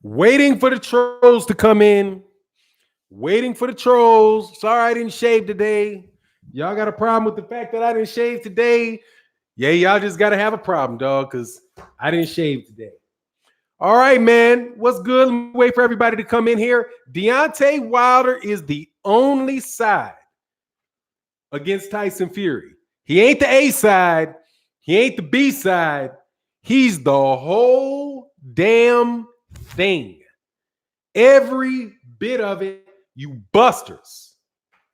Waiting for the trolls to come in. Waiting for the trolls. Sorry I didn't shave today. Y'all got a problem with the fact that I didn't shave today? Yeah, y'all just got to have a problem, dog, because I didn't shave today. All right, man. What's good? Let me wait for everybody to come in here. Deontay Wilder is the only side against Tyson Fury. He ain't the A side. He ain't the B side. He's the whole damn thing. Every bit of it, you busters.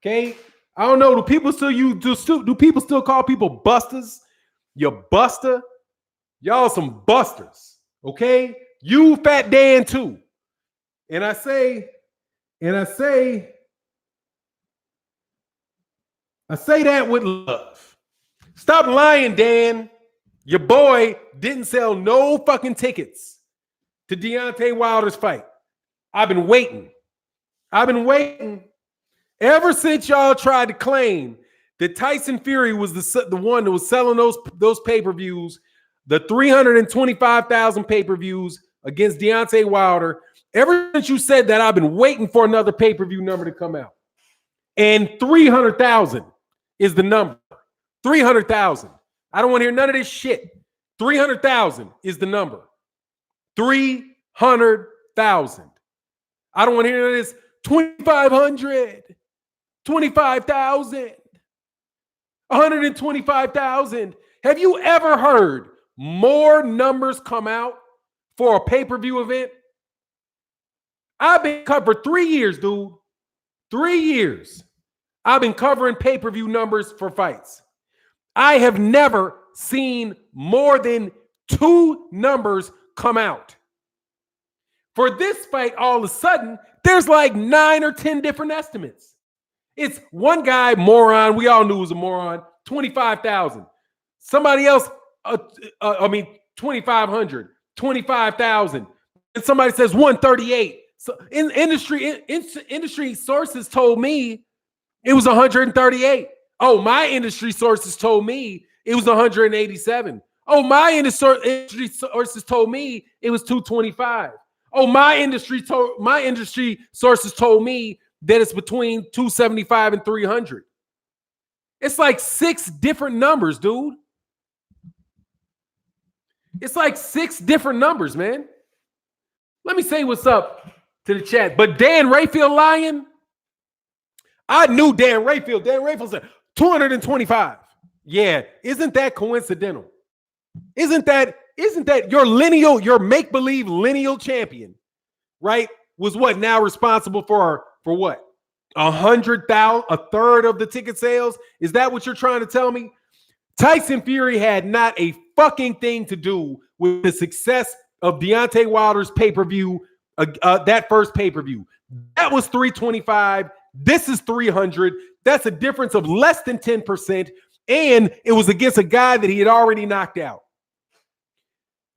Okay? I don't know. Do people still call people busters? You buster? Y'all some busters. Okay? You Fat Dan too. And I say that with love. Stop lying, Dan. Your boy didn't sell no fucking tickets to Deontay Wilder's fight. I've been waiting ever since y'all tried to claim that Tyson Fury was the one that was selling those pay-per-views, the 325,000 pay-per-views against Deontay Wilder. Ever since you said that, I've been waiting for another pay-per-view number to come out. And 300,000 is the number. 300,000. I don't want to hear none of this shit. 300,000 is the number. 300,000. I don't want to hear none of this 2,500, 25,000, 125,000. Have you ever heard more numbers come out for a pay-per-view event? I've been covering 3 years, dude. 3 years. I've been covering pay-per-view numbers for fights. I have never seen more than 2 numbers come out. For this fight, all of a sudden, there's like 9 or 10 different estimates. It's one guy, moron, we all knew was a moron, 25,000. Somebody else, 2,500, 25,000. And somebody says 138. So industry sources told me it was 138. Oh, my industry sources told me it was 187. Oh, my industry sources told me it was 225. Oh, my industry sources told me that it's between 275 and 300. It's like 6 different numbers, dude. It's like 6 different numbers, man. Let me say what's up to the chat. But Dan Rayfield lying? I knew Dan Rayfield. Dan Rayfield said 225. Yeah, isn't that coincidental? Isn't that your make-believe lineal champion, right? Was what now responsible for what? 100,000, a third of the ticket sales? Is that what you're trying to tell me? Tyson Fury had not a fucking thing to do with the success of Deontay Wilder's pay-per-view, that first pay-per-view. That was 325. This is 300. That's a difference of less than 10%. And it was against a guy that he had already knocked out.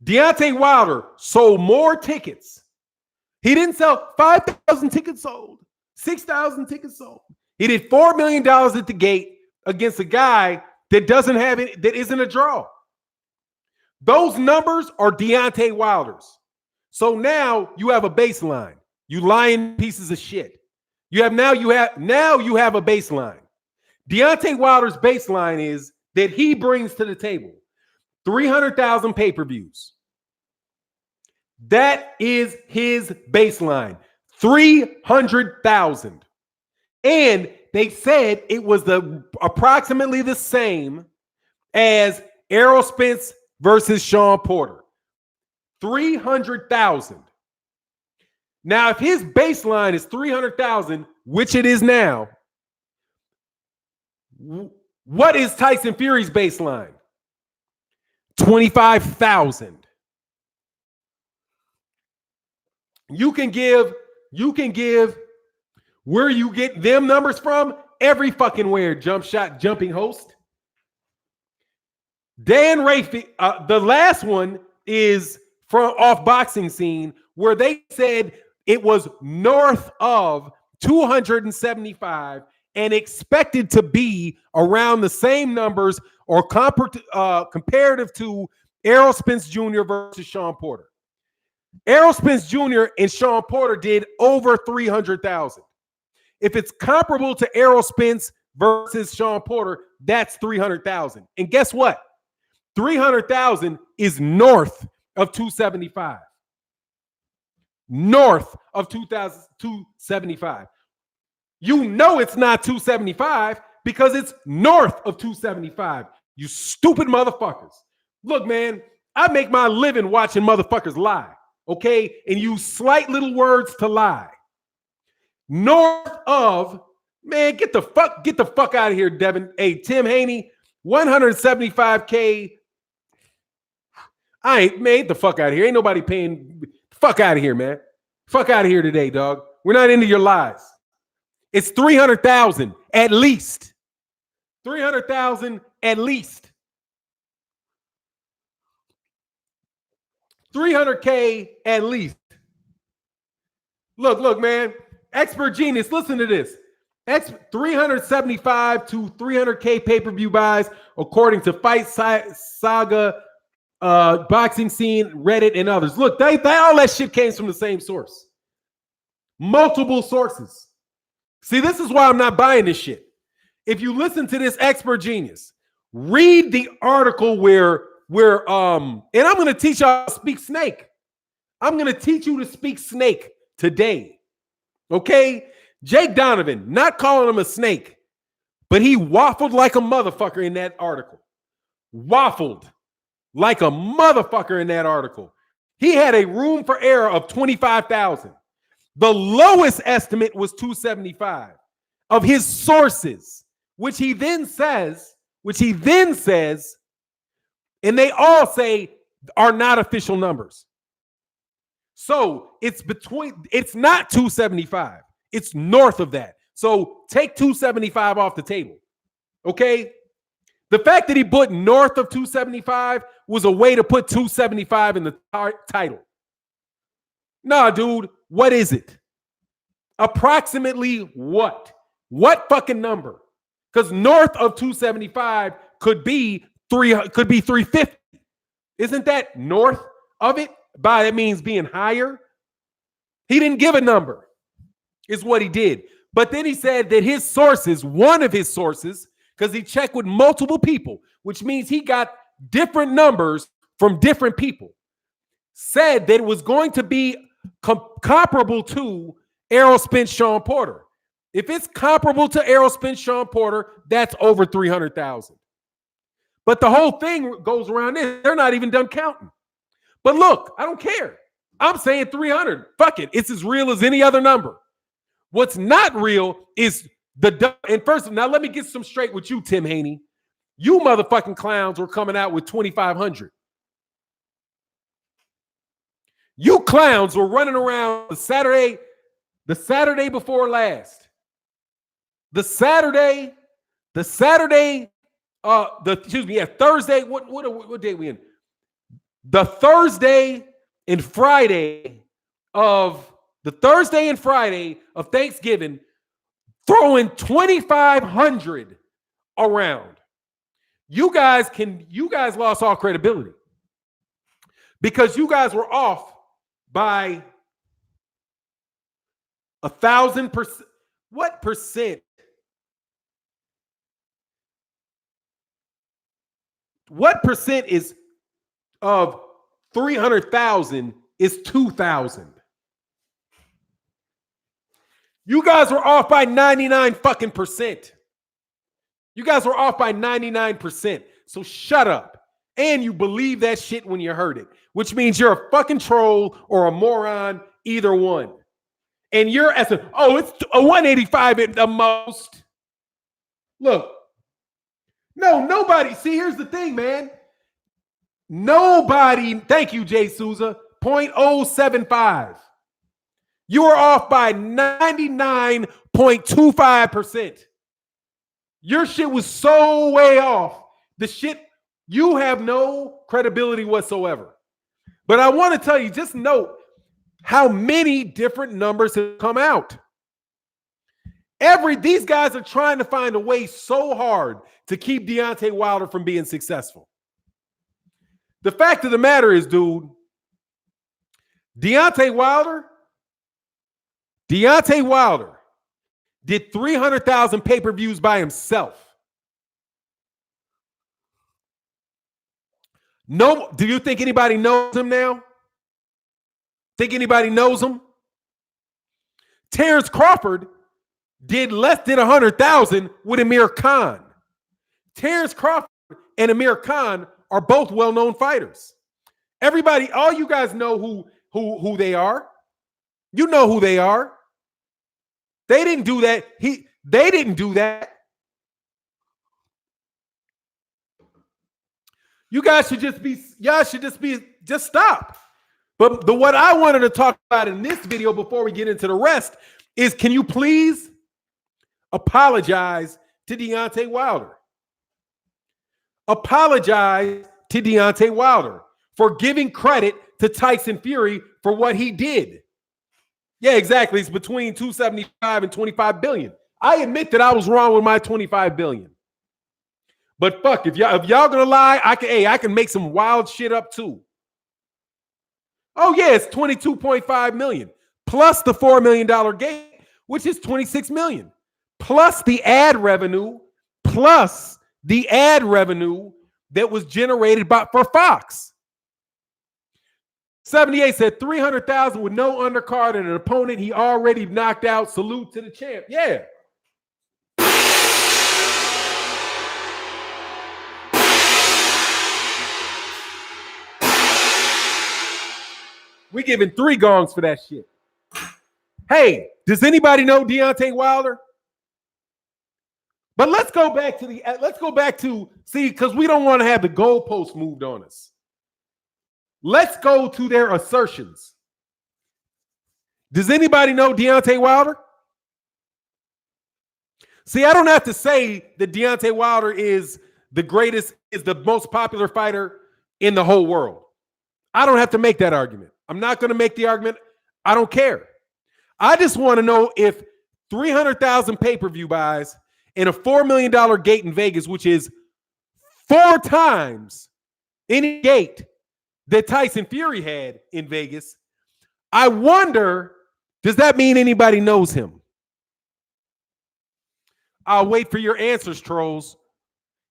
Deontay Wilder sold more tickets. He didn't sell 5,000 tickets sold, 6,000 tickets sold. He did $4 million at the gate against a guy that doesn't have it, that isn't a draw. Those numbers are Deontay Wilder's. So now you have a baseline. You lying pieces of shit. You have a baseline. Deontay Wilder's baseline is that he brings to the table 300,000 pay-per-views. That is his baseline. 300,000. And they said it was approximately the same as Errol Spence versus Sean Porter. 300,000. Now, if his baseline is 300,000, which it is now, what is Tyson Fury's baseline? 25,000. You can give where you get them numbers from every fucking where, jumping host. Dan Rayfield, the last one is from off Boxing Scene, where they said it was north of 275 and expected to be around the same numbers or comparative to Errol Spence Jr. versus Sean Porter. Errol Spence Jr. and Sean Porter did over 300,000. If it's comparable to Errol Spence versus Sean Porter, that's 300,000. And guess what? 300,000 is north of 275. North of 275. You know it's not 275 because it's north of 275. You stupid motherfuckers. Look, man, I make my living watching motherfuckers lie, okay? And use slight little words to lie. North of, man, get the fuck out of here, Devin. Hey, Tim Haney, 175K. I ain't made the fuck out of here. Ain't nobody paying. Fuck out of here, man. Fuck out of here today, dog. We're not into your lies. It's 300,000 at least. 300,000 at least. 300K at least. Look, man. Expert Genius, listen to this. 375 to 300K pay-per-view buys, according to Fight Saga, Boxing Scene, Reddit, and others. Look, all that shit came from the same source. Multiple sources. See, this is why I'm not buying this shit. If you listen to this Expert Genius, read the article where and I'm going to teach y'all to speak snake. I'm going to teach you to speak snake today. Okay? Jake Donovan, not calling him a snake, but he waffled like a motherfucker in that article. Waffled like a motherfucker in that article. He had a room for error of 25,000. The lowest estimate was 275 of his sources, which he then says, and they all say are not official numbers. So it's not 275. It's north of that. So take 275 off the table. Okay? The fact that he put north of 275 was a way to put 275 in the title. Nah, dude, what is it? Approximately what? What fucking number? Because north of 275 could be 350. Isn't that north of it? By that means being higher. He didn't give a number, is what he did. But then he said that his sources, one of his sources, because he checked with multiple people, which means he got different numbers from different people, said that it was going to be comparable to Errol Spence, Sean Porter. If it's comparable to Errol Spence, Sean Porter, that's over 300,000. But the whole thing goes around this. They're not even done counting. But look, I don't care. I'm saying 300. Fuck it. It's as real as any other number. What's not real is and first, now let me get some straight with you, Tim Haney. You motherfucking clowns were coming out with 2,500. You clowns were running around the Saturday before last. Thursday. What day we in? The Thursday and Friday of Thanksgiving, throwing 2,500 around. You guys lost all credibility because you guys were off by 1,000%. What percent? What percent is of 300,000 is 2,000? You guys were off by 99 fucking percent. You guys were off by 99%. So shut up. And you believe that shit when you heard it, which means you're a fucking troll or a moron, either one. And you're it's a 185 at the most. Look. No, nobody. See, here's the thing, man. Nobody. Thank you, Jay Souza. 0.075. You are off by 99.25%. Your shit was so way off. The shit, you have no credibility whatsoever. But I want to tell you, just note how many different numbers have come out. These guys are trying to find a way so hard to keep Deontay Wilder from being successful. The fact of the matter is, dude, Deontay Wilder did 300,000 pay-per-views by himself. No, do you think anybody knows him now? Think anybody knows him? Terrence Crawford did less than 100,000 with Amir Khan. Terrence Crawford and Amir Khan are both well-known fighters. Everybody, all you guys know who they are. You know who they are. They didn't do that. They didn't do that. You guys should just stop. But what I wanted to talk about in this video before we get into the rest is, can you please apologize to Deontay Wilder? Apologize to Deontay Wilder for giving credit to Tyson Fury for what he did. Yeah, exactly. It's between 275 and 25 billion. I admit that I was wrong with my 25 billion. But fuck, if y'all gonna lie, I can make some wild shit up too. Oh yeah, it's 22.5 million plus the $4 million gate, which is 26 million, plus the ad revenue, that was generated for Fox. 78 said 300,000 with no undercard and an opponent he already knocked out. Salute to the champ. Yeah. We giving 3 gongs for that shit. Hey, does anybody know Deontay Wilder? But let's go back to see, because we don't want to have the goalposts moved on us. Let's go to their assertions. Does anybody know Deontay Wilder? See, I don't have to say that Deontay Wilder is the most popular fighter in the whole world. I don't have to make that argument. I'm not going to make the argument. I don't care. I just want to know if 300,000 pay-per-view buys and a $4 million gate in Vegas, which is 4 times any gate that Tyson Fury had in Vegas, I wonder, does that mean anybody knows him? I'll wait for your answers, trolls.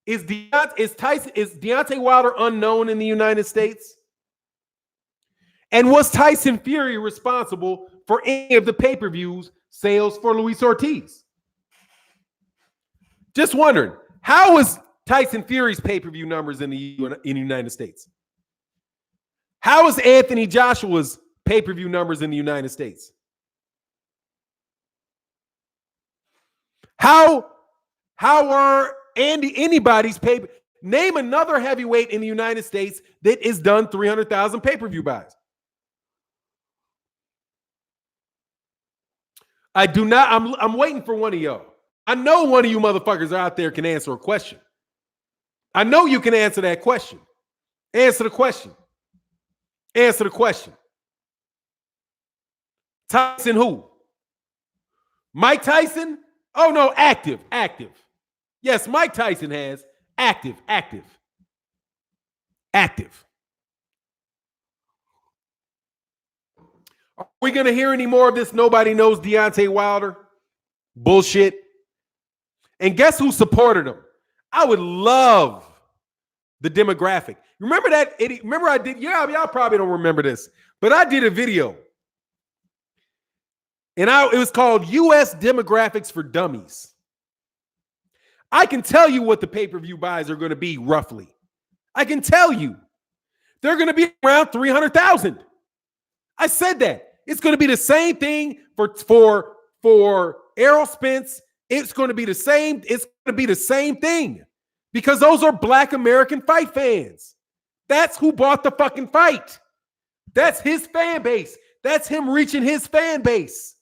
Is Deontay Wilder unknown in the United States? And was Tyson Fury responsible for any of the pay-per-views sales for Luis Ortiz? Just wondering, how was Tyson Fury's pay-per-view numbers in the United States? How is Anthony Joshua's pay-per-view numbers in the United States? How are anybody's pay? Name another heavyweight in the United States that is done 300,000 pay-per-view buys. I do not. I'm waiting for one of y'all. I know one of you motherfuckers out there can answer a question. I know you can answer that question. Answer the question. Answer the question. Tyson who? Mike Tyson? Oh, no, active. Yes, Mike Tyson has active. Are we going to hear any more of this nobody knows Deontay Wilder bullshit? And guess who supported him? I would love the demographic. Remember that? Remember I did? Yeah, y'all probably don't remember this, but I did a video. And it was called U.S. Demographics for Dummies. I can tell you what the pay-per-view buys are going to be roughly. I can tell you. They're going to be around 300,000. I said that. It's going to be the same thing for Errol Spence. It's going to be the same. It's going to be the same thing because those are Black American fight fans. That's who bought the fucking fight. That's his fan base. That's him reaching his fan base.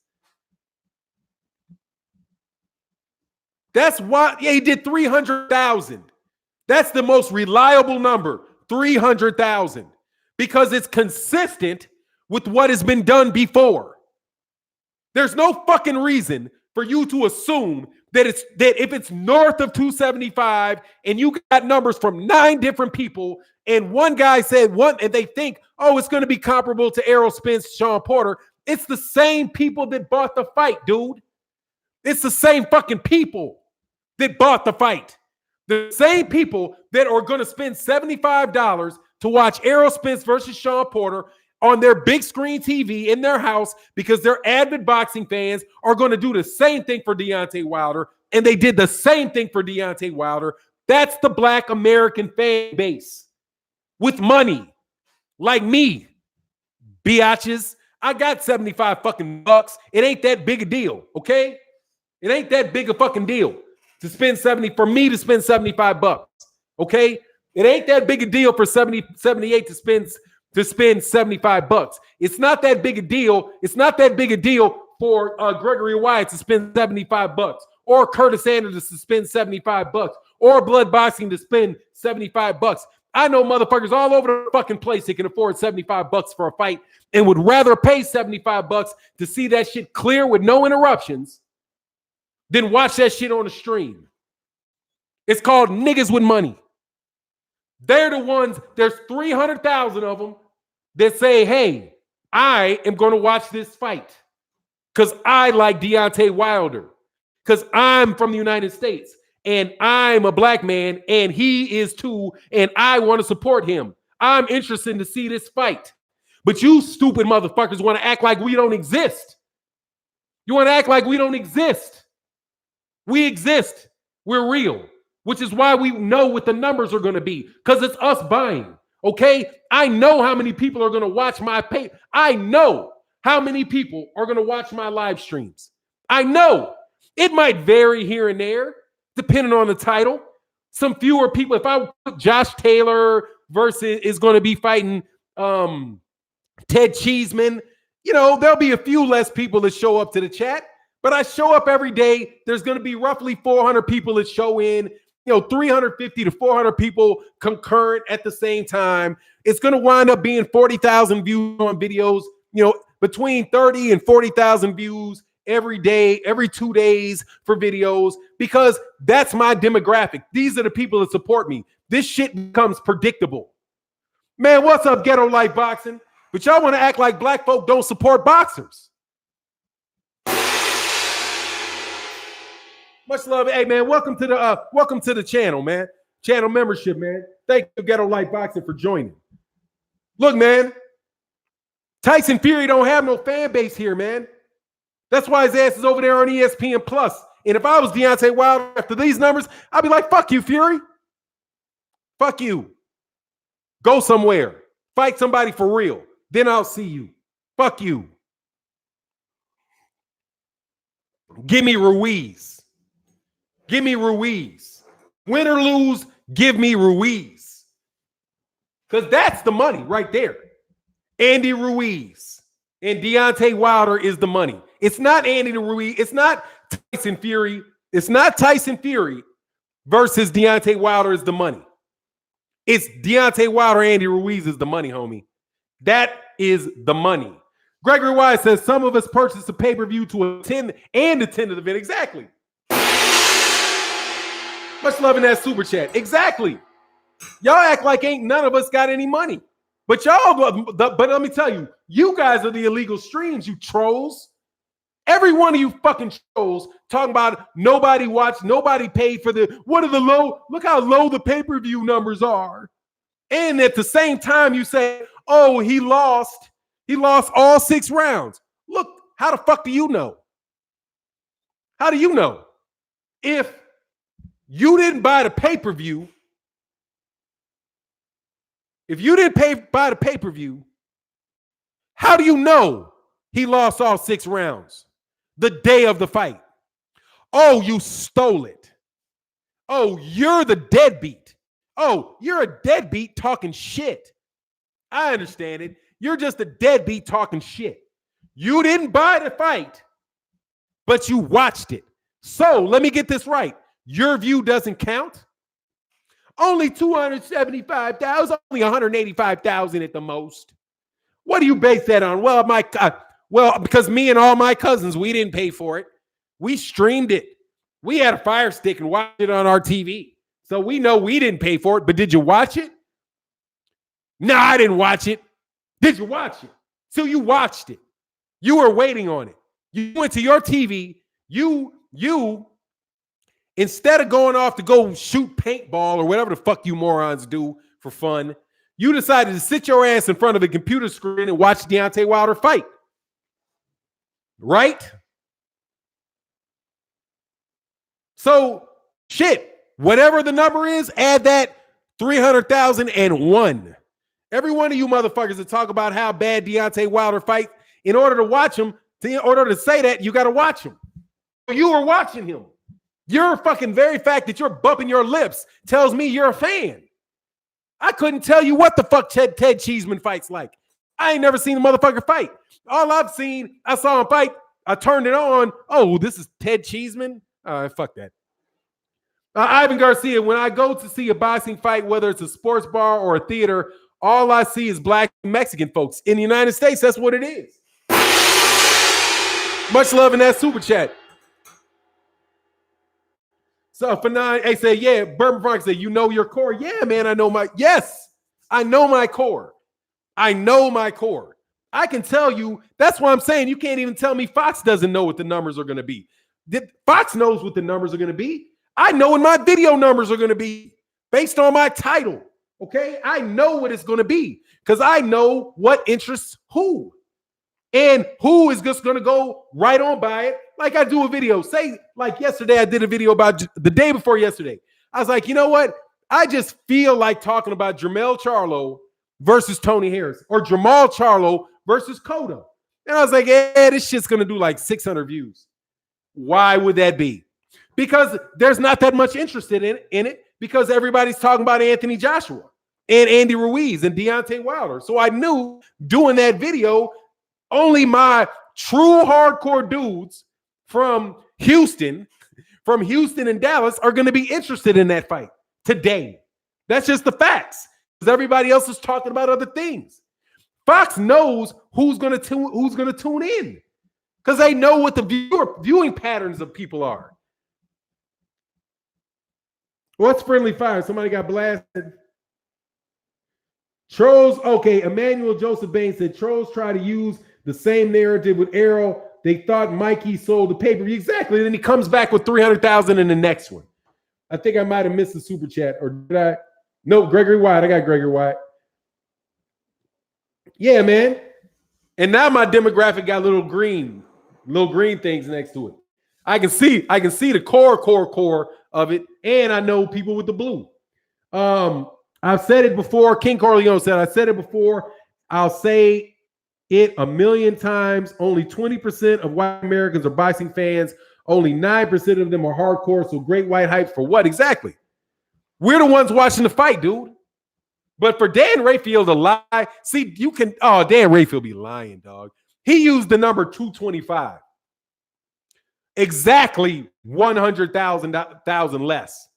That's why, he did 300,000. That's the most reliable number, 300,000, because it's consistent with what has been done before. There's no fucking reason for you to assume that if it's north of 275 and you got numbers from 9 different people, and one guy said one, and they think, oh, it's going to be comparable to Errol Spence, Sean Porter. It's the same people that bought the fight, dude. It's the same fucking people that bought the fight. The same people that are going to spend $75 to watch Errol Spence versus Sean Porter on their big screen TV in their house because they're avid boxing fans are going to do the same thing for Deontay Wilder, and they did the same thing for Deontay Wilder. That's the Black American fan base with money, like me, biatches. I got 75 fucking bucks. It ain't that big a deal, okay? It ain't that big a fucking deal to spend 70 for me to spend 75 bucks, okay? It ain't that big a deal for 78 to spend 75 bucks. It's not that big a deal. It's not that big a deal for Gregory Wyatt to spend 75 bucks, or Curtis Anderson to spend 75 bucks, or Blood Boxing to spend 75 bucks. I know motherfuckers all over the fucking place that can afford 75 bucks for a fight and would rather pay 75 bucks to see that shit clear with no interruptions than watch that shit on the stream. It's called niggas with money. They're the ones, there's 300,000 of them that say, hey, I am going to watch this fight because I like Deontay Wilder, because I'm from the United States and I'm a black man and he is too, and I want to support him. I'm interested to see this fight. But you stupid motherfuckers want to act like we don't exist. You want to act like we don't exist. We exist. We're real, which is why we know what the numbers are going to be, because it's us buying, okay? I know how many people are going to watch my pay. I know how many people are going to watch my live streams. I know. It might vary here and there, depending on the title. Some fewer people. If I put Josh Taylor versus is going to be fighting Ted Cheeseman, you know, there'll be a few less people that show up to the chat. But I show up every day. There's going to be roughly 400 people that show in, 350 to 400 people concurrent at the same time. It's going to wind up being 40,000 views on videos, between 30 and 40,000 views every day, every 2 days for videos, because that's my demographic. These are the people that support me. This shit becomes predictable. Man, what's up, Ghetto Life Boxing? But y'all want to act like black folk don't support boxers. Much love. Hey, man, welcome to the channel, man. Channel membership, man. Thank you, Ghetto Life Boxing, for joining. Look, man, Tyson Fury don't have no fan base here, man. That's why his ass is over there on ESPN Plus. And if I was Deontay Wilder after these numbers, I'd be like, fuck you, Fury. Fuck you. Go somewhere. Fight somebody for real. Then I'll see you. Fuck you. Give me Ruiz. Give me Ruiz. Win or lose, give me Ruiz. Because that's the money right there. Andy Ruiz and Deontay Wilder is the money. It's not Andy Ruiz. It's not Tyson Fury. It's not Tyson Fury versus Deontay Wilder is the money. It's Deontay Wilder, Andy Ruiz is the money, homie. That is the money. Gregory Wise says some of us purchased a pay-per-view to attend and attend the event. Exactly. Much love in that super chat. Exactly. Y'all act like ain't none of us got any money. But but let me tell you, you guys are the illegal streams, you trolls. Every one of you fucking trolls talking about nobody watched, nobody paid for what are the low, look how low the pay-per-view numbers are. And at the same time you say, oh, he lost all 6 rounds. Look, how the fuck do you know? How do you know? If you didn't buy the pay-per-view, buy the pay-per-view, how do you know he lost all 6 rounds the day of the fight? Oh, you stole it. Oh, you're the deadbeat. Oh, you're a deadbeat talking shit. I understand it. You're just a deadbeat talking shit. You didn't buy the fight, but you watched it. So let me get this right. Your view doesn't count? Only 275,000, only 185,000 at the most. What do you base that on? Well, because me and all my cousins, we didn't pay for it. We streamed it. We had a Fire Stick and watched it on our TV. So we know we didn't pay for it, but did you watch it? No, I didn't watch it. Did you watch it? So you watched it. You were waiting on it. You went to your TV. You instead of going off to go shoot paintball or whatever the fuck you morons do for fun, you decided to sit your ass in front of a computer screen and watch Deontay Wilder fight. Right? So, shit, whatever the number is, add that 300,001. Every one of you motherfuckers that talk about how bad Deontay Wilder fight, in order to watch him, in order to say that, you got to watch him. You were watching him. Your fucking very fact that you're bumping your lips tells me you're a fan. I couldn't tell you what the fuck Ted Cheeseman fights like. I ain't never seen the motherfucker fight. All I've seen, I saw him fight. I turned it on. Oh, this is Ted Cheeseman? Fuck that. Ivan Garcia, when I go to see a boxing fight, whether it's a sports bar or a theater, all I see is black and Mexican folks. In the United States, that's what it is. Much love in that super chat. So for nine, they say, yeah, Bourbon Frank said, you know your core. Yeah, man, I know my core. I know my core. I can tell you, that's why I'm saying you can't even tell me Fox doesn't know what the numbers are going to be. Fox knows what the numbers are going to be. I know what my video numbers are going to be based on my title. Okay, I know what it's going to be because I know what interests who. And who is just going to go right on by it? Like I do a video. Say, like yesterday, I did a video about the day before yesterday. I was like, you know what? I just feel like talking about Jermell Charlo versus Tony Harris or Jamal Charlo versus Cotto. And I was like, yeah, this shit's going to do like 600 views. Why would that be? Because there's not that much interest in it because everybody's talking about Anthony Joshua and Andy Ruiz and Deontay Wilder. So I knew doing that video, only my true hardcore dudes from Houston and Dallas are going to be interested in that fight today. That's just the facts. Because everybody else is talking about other things. Fox knows who's going to tune in because they know what the viewing patterns of people are. What's friendly fire? Somebody got blasted. Trolls, okay. Emmanuel Joseph Bain said trolls try to use the same narrative with Errol. They thought Mikey sold the pay-per-view. Exactly. And then he comes back with 300,000 in the next one. I think I might have missed the super chat. Or did I? No, Gregory White. I got Gregory White. Yeah, man. And now my demographic got little green things next to it. I can see the core of it, and I know people with the blue. I've said it before. King Corleone said, I said it before. I'll say it a million times. Only 20% of white Americans are boxing fans. Only 9% of them are hardcore. So great white hype for what? Exactly. We're the ones watching the fight, dude. But for Dan Rayfield to lie, see, Dan Rayfield be lying, dog. He used the number 225. Exactly 100,000 less.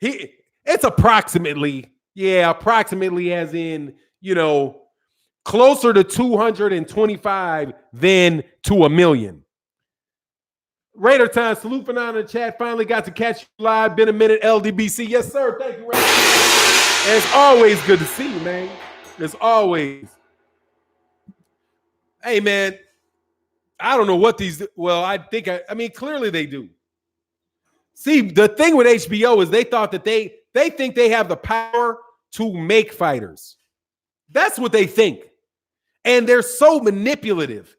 It's approximately as in, closer to 225 than to a million. Raider time, salute for now in the chat. Finally got to catch you live. Been a minute, LDBC. Yes, sir. Thank you, Raider. And it's always good to see you, man. It's always. Hey, man. I don't know what these. Well, I mean, clearly they do. See, the thing with HBO is they thought that they think they have the power to make fighters. That's what they think. And they're so manipulative.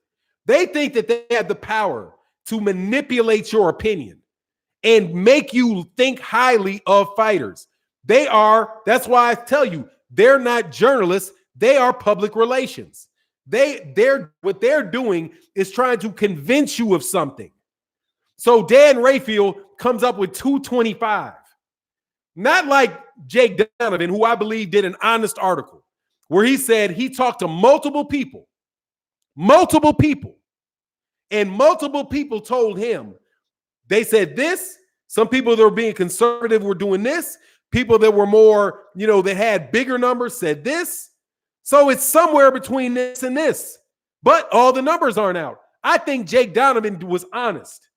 They think that they have the power to manipulate your opinion and make you think highly of fighters. That's why I tell you, they're not journalists, they are public relations. What they're doing is trying to convince you of something. So Dan Rayfield comes up with 225. Not like Jake Donovan, who I believe did an honest article where he said he talked to multiple people, and multiple people told him, they said this. Some people that were being conservative were doing this. People that were more, that had bigger numbers said this. So it's somewhere between this and this. But all the numbers aren't out. I think Jake Donovan was honest.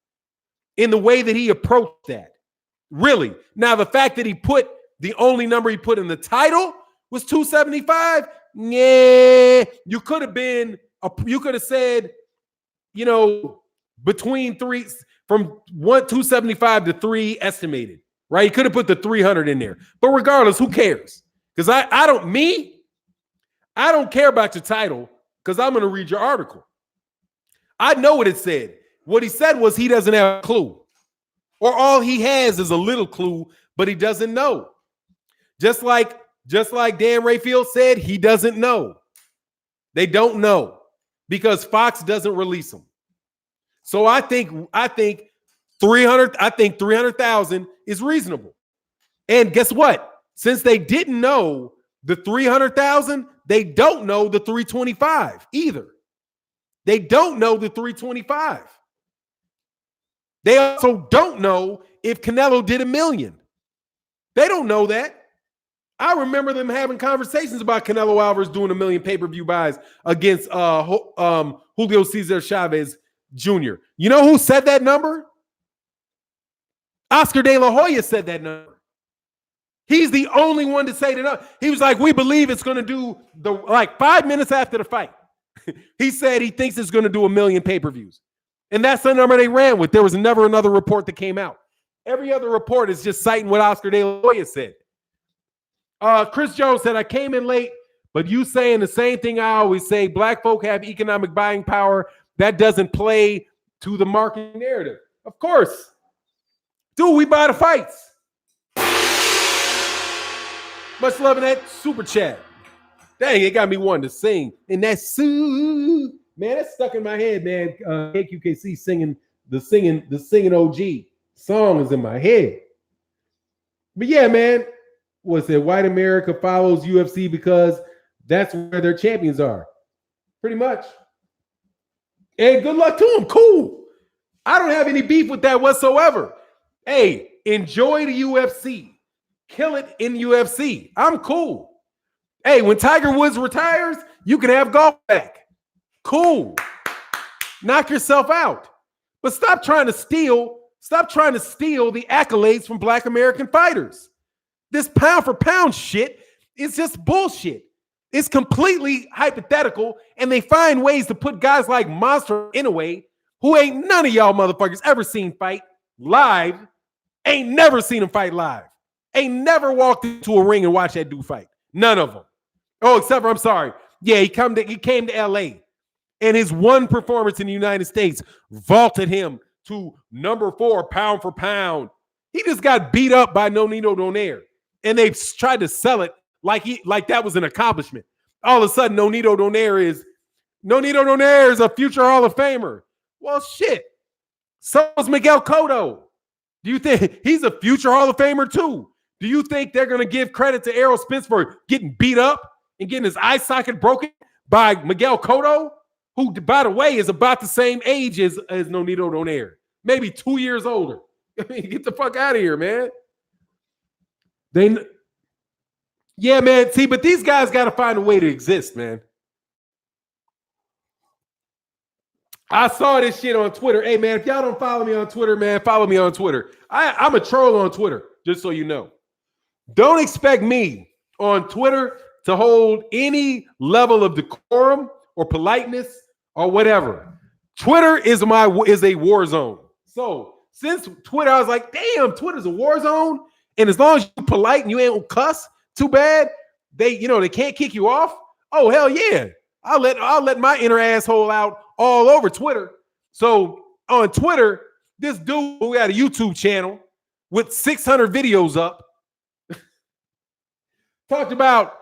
in the way that he approached that. Really. Now, the fact that he put the only number he put in the title was 275. Yeah, you could have said, between three, from 275 to 3 estimated, right? You could have put the 300 in there. But regardless, who cares? Because I don't care about your title because I'm going to read your article. I know what it said. What he said was he doesn't have a clue. Or all he has is a little clue, but he doesn't know. Just like Dan Rayfield said, he doesn't know. They don't know because Fox doesn't release them. So I think 300,000 is reasonable. And guess what? Since they didn't know the 300,000, they don't know the 325 either. They don't know the 325. They also don't know if Canelo did $1 million. They don't know that. I remember them having conversations about Canelo Alvarez doing $1 million pay-per-view buys against Julio Cesar Chavez Jr. You know who said that number? Oscar De La Hoya said that number. He's the only one to say that. He was like, we believe it's going to do 5 minutes after the fight. He said he thinks it's going to do $1 million pay-per-views. And that's the number they ran with. There was never another report that came out. Every other report is just citing what Oscar De La Hoya said. Chris Jones said, I came in late, but you saying the same thing I always say, black folk have economic buying power. That doesn't play to the marketing narrative. Of course. Dude, we buy the fights. Much love in that super chat. Dang, it got me wanting to sing. And that man, that's stuck in my head, man. KQKC singing the singing OG song is in my head. But yeah, man, what's it? White America follows UFC because that's where their champions are. Pretty much. And good luck to them. Cool. I don't have any beef with that whatsoever. Hey, enjoy the UFC. Kill it in UFC. I'm cool. Hey, when Tiger Woods retires, you can have golf back. Cool. Knock yourself out. But stop trying to steal the accolades from black American fighters. This pound for pound shit is just bullshit. It's completely hypothetical, and they find ways to put guys like Monster Inoue, who ain't none of y'all motherfuckers ever seen fight live, ain't never seen him fight live, ain't never walked into a ring and watched that dude fight. None of them. Oh, except for, I'm sorry. Yeah, he came to LA, and his one performance in the United States vaulted him to number 4 pound for pound. He just got beat up by Nonito Donaire, and they tried to sell it like that was an accomplishment. All of a sudden, Nonito Donaire is a future Hall of Famer. Well, shit. So is Miguel Cotto. Do you think he's a future Hall of Famer too? Do you think they're going to give credit to Errol Spence for getting beat up and getting his eye socket broken by Miguel Cotto, who, by the way, is about the same age as Nonito Donaire, maybe 2 years older? I mean, get the fuck out of here, man. Yeah, man. See, but these guys got to find a way to exist, man. I saw this shit on Twitter. Hey, man, if y'all don't follow me on Twitter, man, follow me on Twitter. I'm a troll on Twitter, just so you know. Don't expect me on Twitter to hold any level of decorum or politeness or whatever. Twitter is a war zone. So since Twitter, I was like, damn, Twitter's a war zone. And as long as you're polite and you ain't cuss too bad, they can't kick you off. Oh, hell yeah. I'll let my inner asshole out all over Twitter. So on Twitter, this dude who had a YouTube channel with 600 videos up talked about,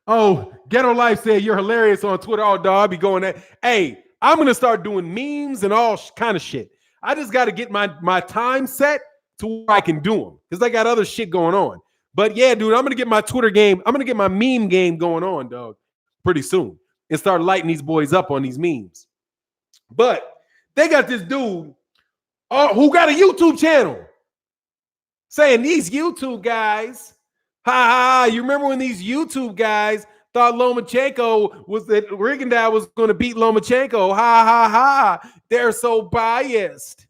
oh, Ghetto Life said you're hilarious on Twitter. Oh, dog, I'll be going that. Hey, I'm going to start doing memes and all kind of shit. I just got to get my time set to where I can do them because I got other shit going on. But yeah, dude, I'm going to get my Twitter game. I'm going to get my meme game going on, dog, pretty soon and start lighting these boys up on these memes. But they got this dude who got a YouTube channel saying these YouTube guys, you remember when these YouTube guys thought Lomachenko was that Rigondeaux was going to beat Lomachenko? They're so biased.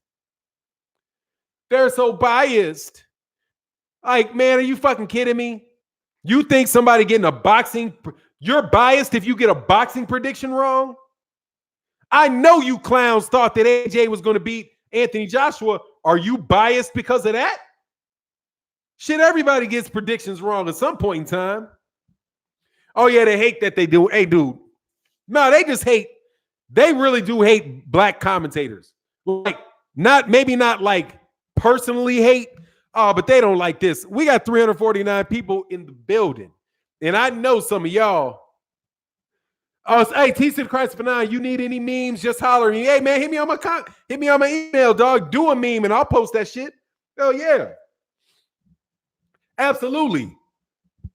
They're so biased. Like, man, are you fucking kidding me? You think somebody getting a boxing, you're biased if you get a boxing prediction wrong? I know you clowns thought that AJ was going to beat Anthony Joshua. Are you biased because of that? Shit, everybody gets predictions wrong at some point in time. Oh, yeah, they hate that they do. Hey, dude. No, they just hate. They really do hate black commentators. Like, maybe not like personally hate, but they don't like this. We got 349 people in the building. And I know some of y'all. Oh, hey, T6 Christ for 9, you need any memes? Just holler at me. Hey, man, hit me on my email, dog. Do a meme and I'll post that shit. Hell yeah. Absolutely.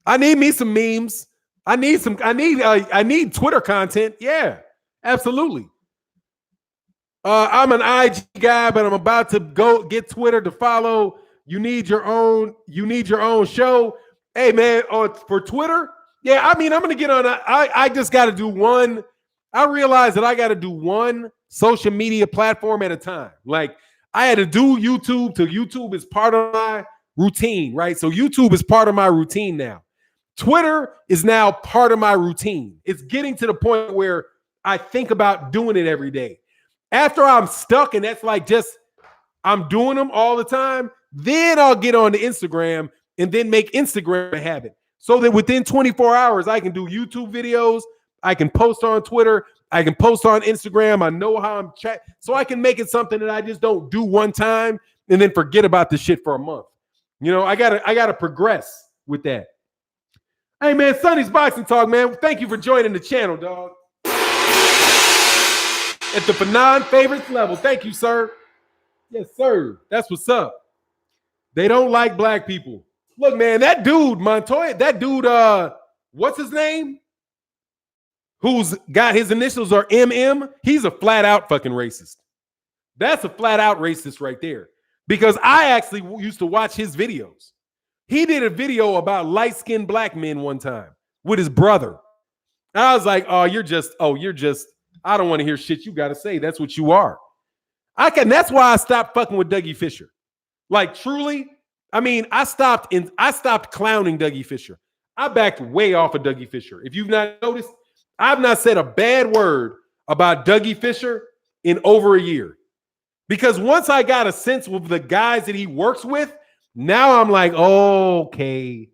I need me some memes. I need Twitter content. Yeah, absolutely. I'm an IG guy, but I'm about to go get Twitter to follow. You need your own show. Hey, man, for Twitter, yeah, I mean, I'm gonna get on. I just got to do one. I realized that I got to do one social media platform at a time. Like I had to do YouTube till YouTube is part of my routine, right? So YouTube is part of my routine now. Twitter is now part of my routine. It's getting to the point where I think about doing it every day. After I'm stuck and that's like just I'm doing them all the time, then I'll get on to Instagram and then make Instagram a habit. So that within 24 hours, I can do YouTube videos, I can post on Twitter, I can post on Instagram. I know how I'm so I can make it something that I just don't do one time and then forget about the shit for a month. You know, I gotta progress with that. Hey man, Sonny's Boxing Talk, man. Thank you for joining the channel, dog. At the Fanon favorites level. Thank you, sir. Yes, sir. That's what's up. They don't like black people. Look, man, that dude, Montoya, that dude, what's his name? Who's got his initials are MM? He's a flat out fucking racist. That's a flat out racist right there. Because I actually used to watch his videos. He did a video about light-skinned black men one time with his brother. I was like, you're just, I don't want to hear shit you got to say. That's what you are. That's why I stopped fucking with Dougie Fisher. Like, truly, I mean, I stopped clowning Dougie Fisher. I backed way off of Dougie Fisher. If you've not noticed, I've not said a bad word about Dougie Fisher in over a year. Because once I got a sense of the guys that he works with, now I'm like, okay.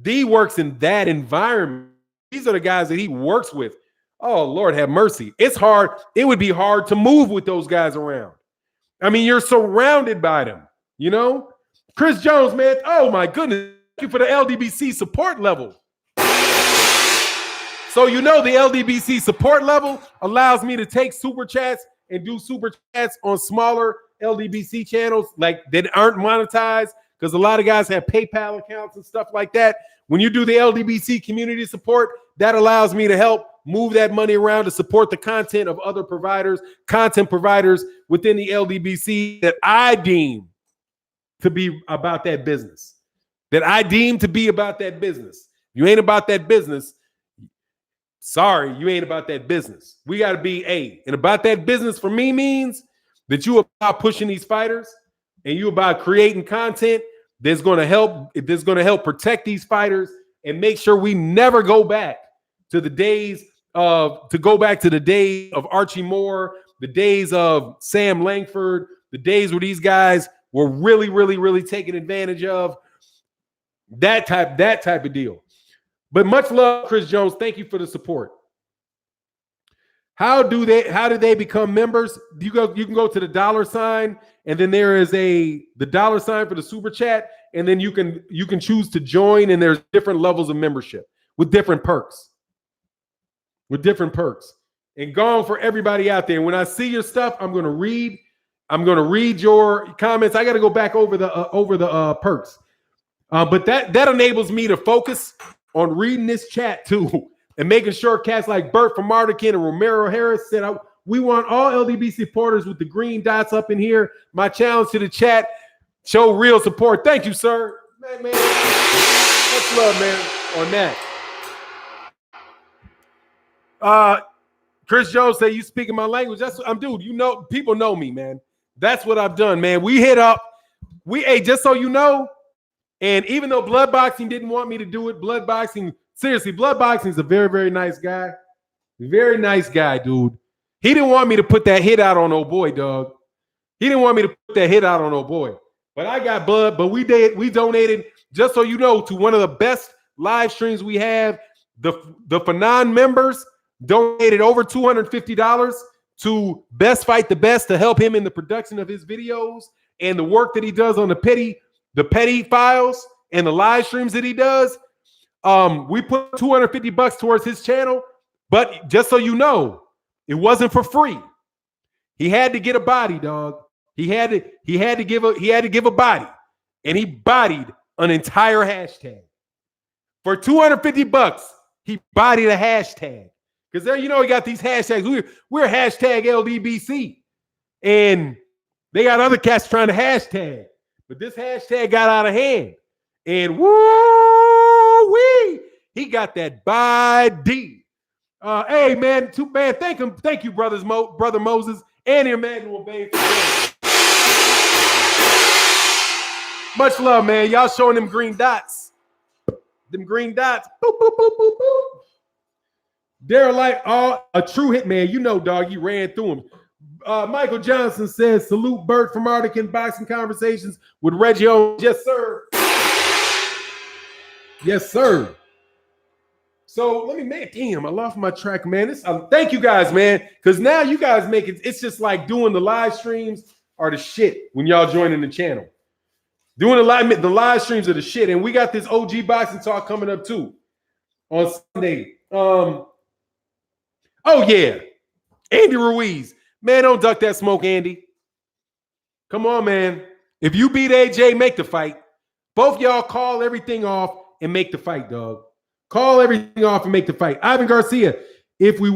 D works in that environment. These are the guys that he works with. Oh, Lord have mercy. It's hard. It would be hard to move with those guys around. I mean, you're surrounded by them, you know? Chris Jones, man. Oh, my goodness. Thank you for the LDBC support level. So, you know, the LDBC support level allows me to take super chats and do super chats on smaller LDBC channels like that aren't monetized because a lot of guys have PayPal accounts and stuff like that. When you do the LDBC community support, that allows me to help move that money around to support the content of other providers, content providers within the LDBC that I deem to be about that business. You ain't about that business. Sorry, you ain't about that business. We got to be and about that business for me means that you about pushing these fighters and you about creating content that's going to help protect these fighters and make sure we never go back to the days of Archie Moore, the days of Sam Langford, the days where these guys were really, really, really taken advantage of. That type of deal. But much love, Chris Jones. Thank you for the support. How do they become members? You can go to the $, and then there is the $sign for the super chat, and then you can choose to join, and there's different levels of membership with different perks. And gone for everybody out there. When I see your stuff, I'm gonna read your comments. I got to go back over the perks, but that enables me to focus on reading this chat too. And making sure cats like Bert from Mardikin and Romero Harris said, we want all LDB supporters with the green dots up in here. My challenge to the chat, show real support. Thank you, sir. Man. Much love, man, on that. Chris Jones said, you speaking my language. Dude, you know, people know me, man. That's what I've done, man. We hit up. Hey, just so you know, and even though Blood Boxing didn't want me to do it, Blood Boxing is a very, very nice guy. Very nice guy, dude. He didn't want me to put that hit out on old boy, dog. He didn't want me to put that hit out on old boy. But I got blood, but we donated, just so you know, to one of the best live streams we have. The Fanon members donated over $250 to Best Fight the Best to help him in the production of his videos and the work that he does on the petty files and the live streams that he does. We put $250 towards his channel, but just so you know, it wasn't for free. He had to get a body, dog. He had to give a body, and he bodied an entire hashtag. For $250, he bodied a hashtag. Because there, you know, he got these hashtags. We're hashtag LDBC. And they got other cats trying to hashtag. But this hashtag got out of hand. And woo-wee, he got that body. Hey, man, thank you, Brother Moses and Emmanuel Bay. Much love, man. Y'all showing them green dots. Them green dots. Boop, boop, boop, boop, boop. They're like a true hit, man. You know, dog, you ran through them. Michael Johnson says, salute Bert from Arctic and Boxing Conversations with Reggie O. Yes, sir. Yes, sir. So let me make, damn, I lost my track, man. Thank you guys, man. Because now you guys make it, it's just like doing the live streams are the shit when y'all joining the channel. Doing the live streams are the shit. And we got this OG boxing talk coming up too on Sunday. Oh yeah. Andy Ruiz. Man, don't duck that smoke, Andy. Come on, man. If you beat AJ, make the fight. Both y'all call everything off and make the fight, dog. Call everything off and make the fight. Ivan Garcia, if we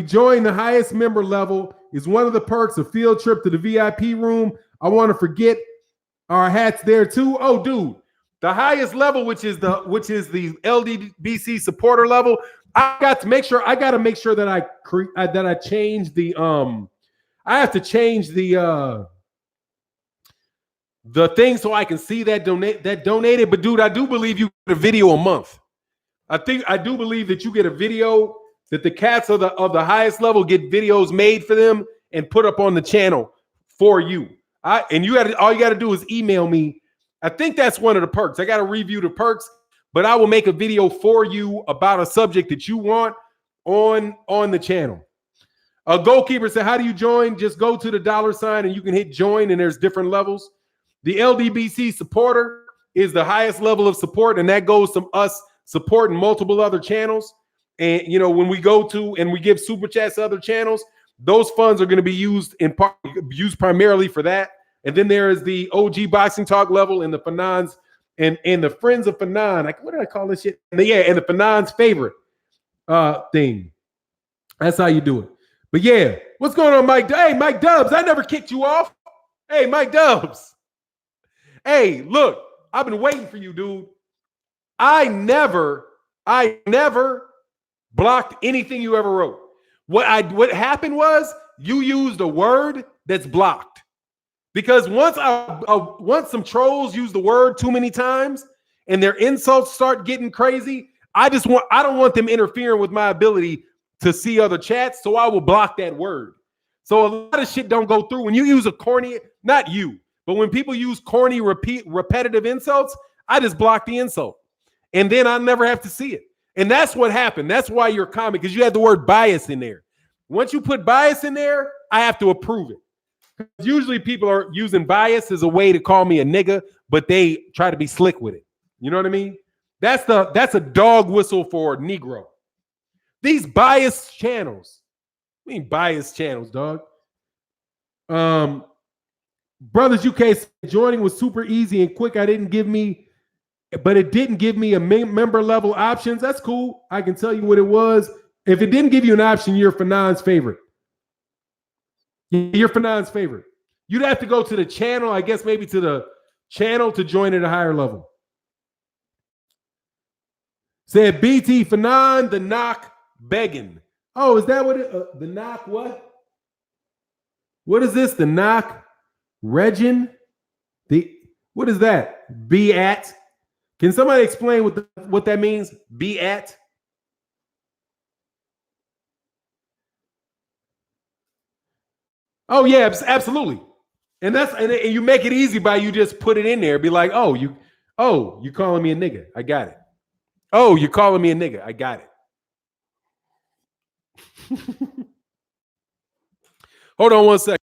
join the highest member level, is one of the perks a field trip to the VIP room. I want to forget our hats there too. Oh, dude, the highest level, which is the LDBC supporter level. I got to make sure that I change the I have to change the thing so I can see that donated. But dude, I do believe you get a video a month. I do believe that you get a video, that the cats of the highest level get videos made for them and put up on the channel for you. All you got to do is email me. I think that's one of the perks. I got to review the perks, but I will make a video for you about a subject that you want on the channel. A goalkeeper said, how do you join? Just go to the $ and you can hit join, and there's different levels. The LDBC supporter is the highest level of support, and that goes to us supporting multiple other channels. And, you know, when we go to and we give super chats to other channels, those funds are going to be used primarily for that. And then there is the OG Boxing Talk level and the Fanon's and the Friends of Fanon. Like, what did I call this shit? And the Fanon's favorite thing. That's how you do it. But yeah, what's going on, Mike? Hey, Mike Dubs, I never kicked you off. Hey, Mike Dubs. Hey, look, I've been waiting for you, dude. I never blocked anything you ever wrote. What happened was you used a word that's blocked. Because once some trolls use the word too many times and their insults start getting crazy, I don't want them interfering with my ability to see other chats, so I will block that word. So a lot of shit don't go through. When you use a corny, not you, but when people use corny, repetitive insults, I just block the insult. And then I never have to see it. And that's what happened. That's why you're comment, because you had the word bias in there. Once you put bias in there, I have to approve it. Usually people are using bias as a way to call me a nigga, but they try to be slick with it. You know what I mean? That's a dog whistle for Negro. These biased channels. I mean biased channels, dog. Brothers UK joining was super easy and quick. It didn't give me a member level options. That's cool. I can tell you what it was. If it didn't give you an option, you're Fanon's favorite. You're Fanon's favorite. You'd have to go to the channel, I guess maybe to the channel to join at a higher level. Said BT Fanon, the knock begging. Oh, is that what the knock what? What is this? The knock Regin? What is that? Be at? Can somebody explain what that means? Be at? Oh yeah, absolutely. And you make it easy by you just put it in there. Be like, you calling me a nigga? I got it. Oh, you're calling me a nigga? I got it. Hold on one second.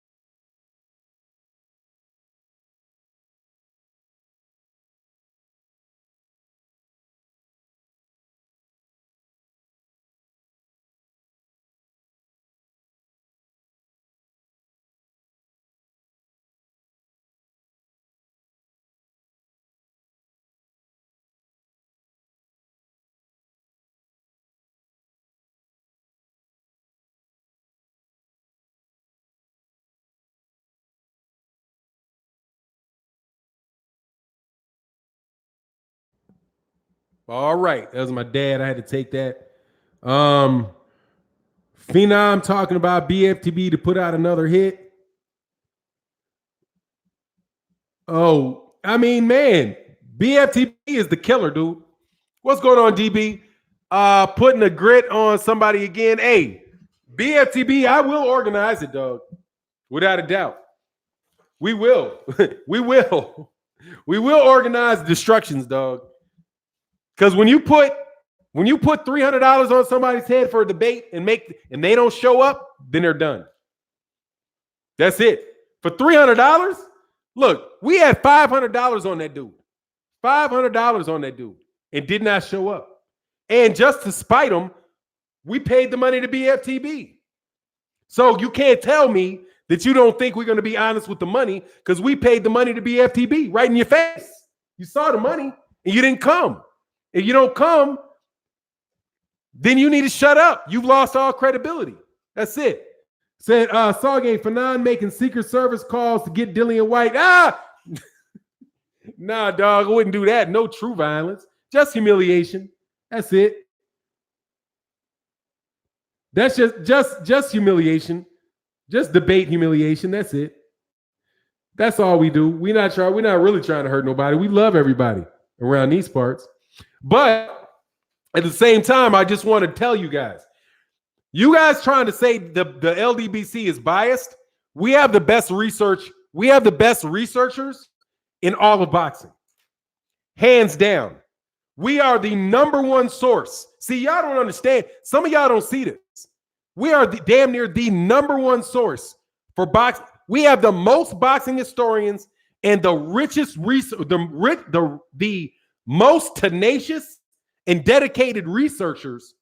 All right, that was my dad. I had to take that. Phenom talking about BFTB to put out another hit. Oh, I mean, man, BFTB is the killer, dude. What's going on, DB? Putting a grit on somebody again. Hey, BFTB, I will organize it, dog. Without a doubt. We will. We will. We will organize destructions, dog. Because when you put $300 on somebody's head for a debate and they don't show up, then they're done. That's it. For $300, look, we had $500 on that dude. $500 on that dude and did not show up. And just to spite him, we paid the money to BFTB. So you can't tell me that you don't think we're going to be honest with the money because we paid the money to BFTB right in your face. You saw the money and you didn't come. If you don't come, then you need to shut up. You've lost all credibility. That's it. Said Sawgate for making Secret Service calls to get Dillian White. Nah, dog, I wouldn't do that. No true violence. Just humiliation. That's it. That's just humiliation. Just debate humiliation. That's it. That's all we do. We're not really trying to hurt nobody. We love everybody around these parts. But at the same time, I just want to tell you guys trying to say the LDBC is biased. We have the best research. We have the best researchers in all of boxing. Hands down. We are the number one source. See, y'all don't understand. Some of y'all don't see this. We are damn near the number one source for boxing. We have the most boxing historians and the richest the most tenacious and dedicated researchers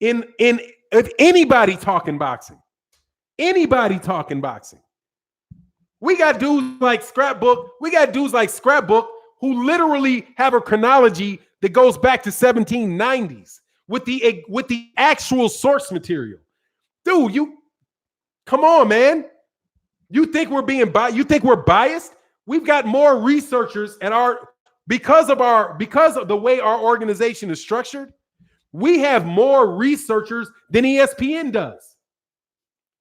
in if anybody talking boxing. Anybody talking boxing. We got dudes like Scrapbook. We got dudes like Scrapbook who literally have a chronology that goes back to 1790s with the actual source material. Dude, you come on, man. You think we're being biased? You think we're biased? We've got more researchers at because of the way our organization is structured. We have more researchers than ESPN does.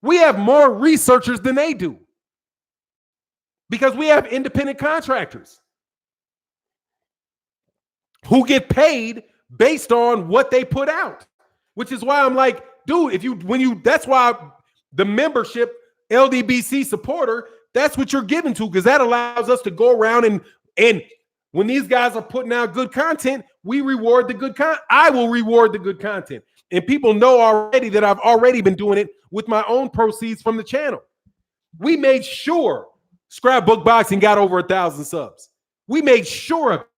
We have more researchers than they do because we have independent contractors who get paid based on what they put out, which is why I'm like, dude, that's why the membership LDBC supporter, that's what you're giving to, because that allows us to go around and when these guys are putting out good content, we reward the good content. I will reward the good content. And people know already that I've already been doing it with my own proceeds from the channel. We made sure Scrapbook Boxing got over 1,000 subs. We made sure of it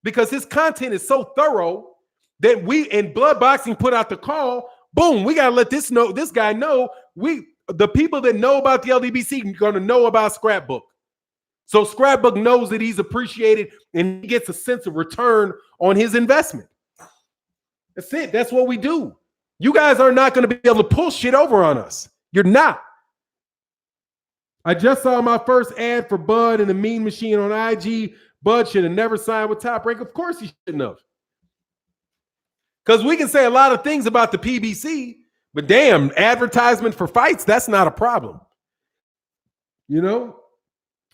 because his content is so thorough that Blood Boxing put out the call. Boom, we got to let this guy know. The people that know about the LDBC are going to know about Scrapbook. So Scrapbook knows that he's appreciated and he gets a sense of return on his investment. That's it. That's what we do. You guys are not going to be able to pull shit over on us. You're not. I just saw my first ad for Bud and the Mean Machine on IG. Bud should have never signed with Top Rank. Of course he shouldn't have. Because we can say a lot of things about the PBC, but damn, advertisement for fights, that's not a problem. You know?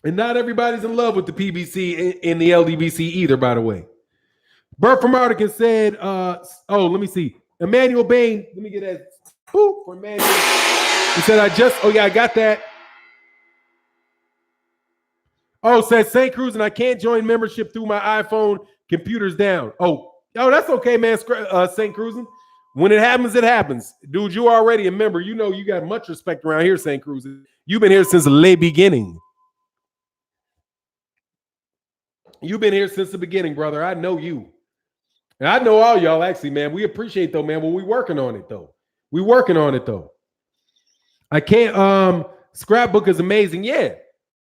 And not everybody's in love with the PBC and the LDBC either, by the way. Bert from Artican said, let me see. Emmanuel Bain, let me get that. Boop, for Emmanuel. He said, I got that. Oh, says St. Cruz, and I can't join membership through my iPhone. Computer's down. Oh, that's okay, man. St. Cruz. When it happens, it happens. Dude, you already a member. You know you got much respect around here, St. Cruz. You've been here since the late beginning. You've been here since the beginning, brother. I know you. And I know all y'all, actually, man. We appreciate, though, man. Well, we working on it, though. I can't, scrapbook is amazing. Yeah.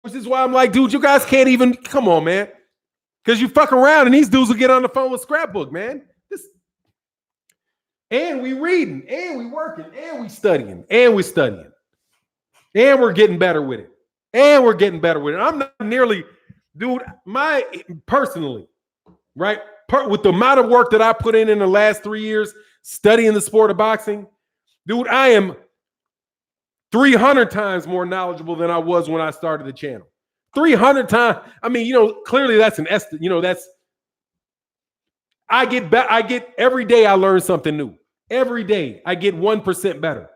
Which is why I'm like, dude, you guys can't even, come on, man. Because you fuck around and these dudes will get on the phone with scrapbook, man. And we reading, and we working, and we studying, and we studying. And we're getting better with it. I'm not nearly, dude, personally, right? With the amount of work that I put in the last 3 years studying the sport of boxing, dude, I am 300 times more knowledgeable than I was when I started the channel. 300 times. I mean, clearly that's an estimate. I get every day I learn something new. Every day I get 1% better.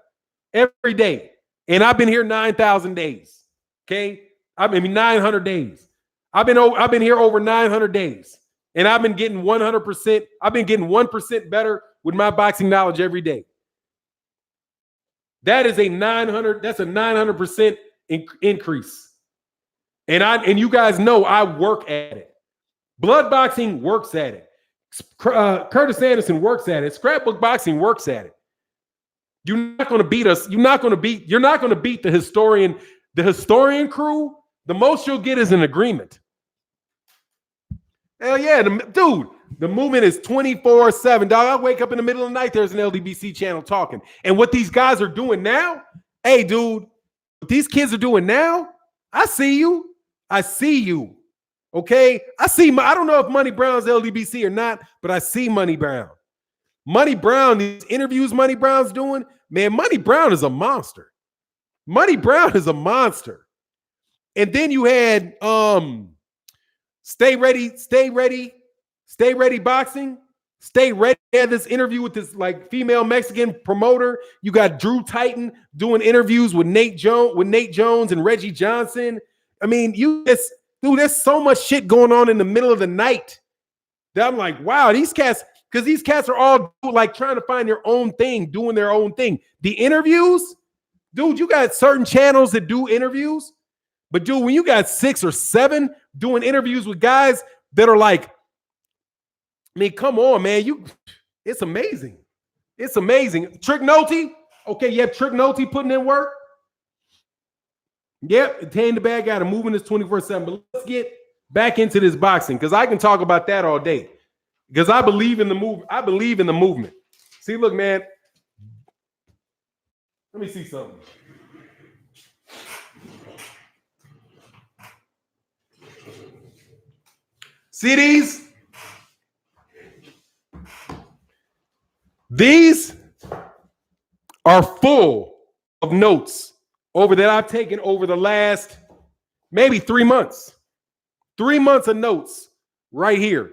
Every day. And I've been here 9,000 days. Okay? 900 days. I've been here over 900 days. And I've been getting 100%. I've been getting 1% better with my boxing knowledge every day. That's a 900% increase. And you guys know I work at it. Blood boxing works at it. Curtis Anderson works at it. Scrapbook boxing works at it. You're not going to beat us. You're not going to beat the historian crew. The most you'll get is an agreement. Hell yeah, dude. The movement is 24/7, dog. I wake up in the middle of the night, there's an LDBC channel talking. And what these guys are doing now, hey, dude, what these kids are doing now, I see you. Okay? I don't know if Money Brown's LDBC or not, but I see Money Brown. Money Brown, these interviews Money Brown's doing, man, Money Brown is a monster. And then you had Stay Ready Boxing. Stay Ready had this interview with this like female Mexican promoter. You got Drew Titan doing interviews with Nate Jones and Reggie Johnson. I mean, there's so much shit going on in the middle of the night that I'm like, wow, these cats are all like trying to find their own thing, doing their own thing. The interviews, dude, you got certain channels that do interviews, but dude, when you got 6 or 7 doing interviews with guys that are like, I mean, come on, man, it's amazing. Trick Nolte, okay, you have Trick Nolte putting in work. Yep, Tane the Bad Guy, the movement is 24/7. But let's get back into this boxing because I can talk about that all day. Because I believe in the movement. See, look, man. Let me see something. See these? These are full of notes that I've taken over the last maybe 3 months. 3 months of notes right here.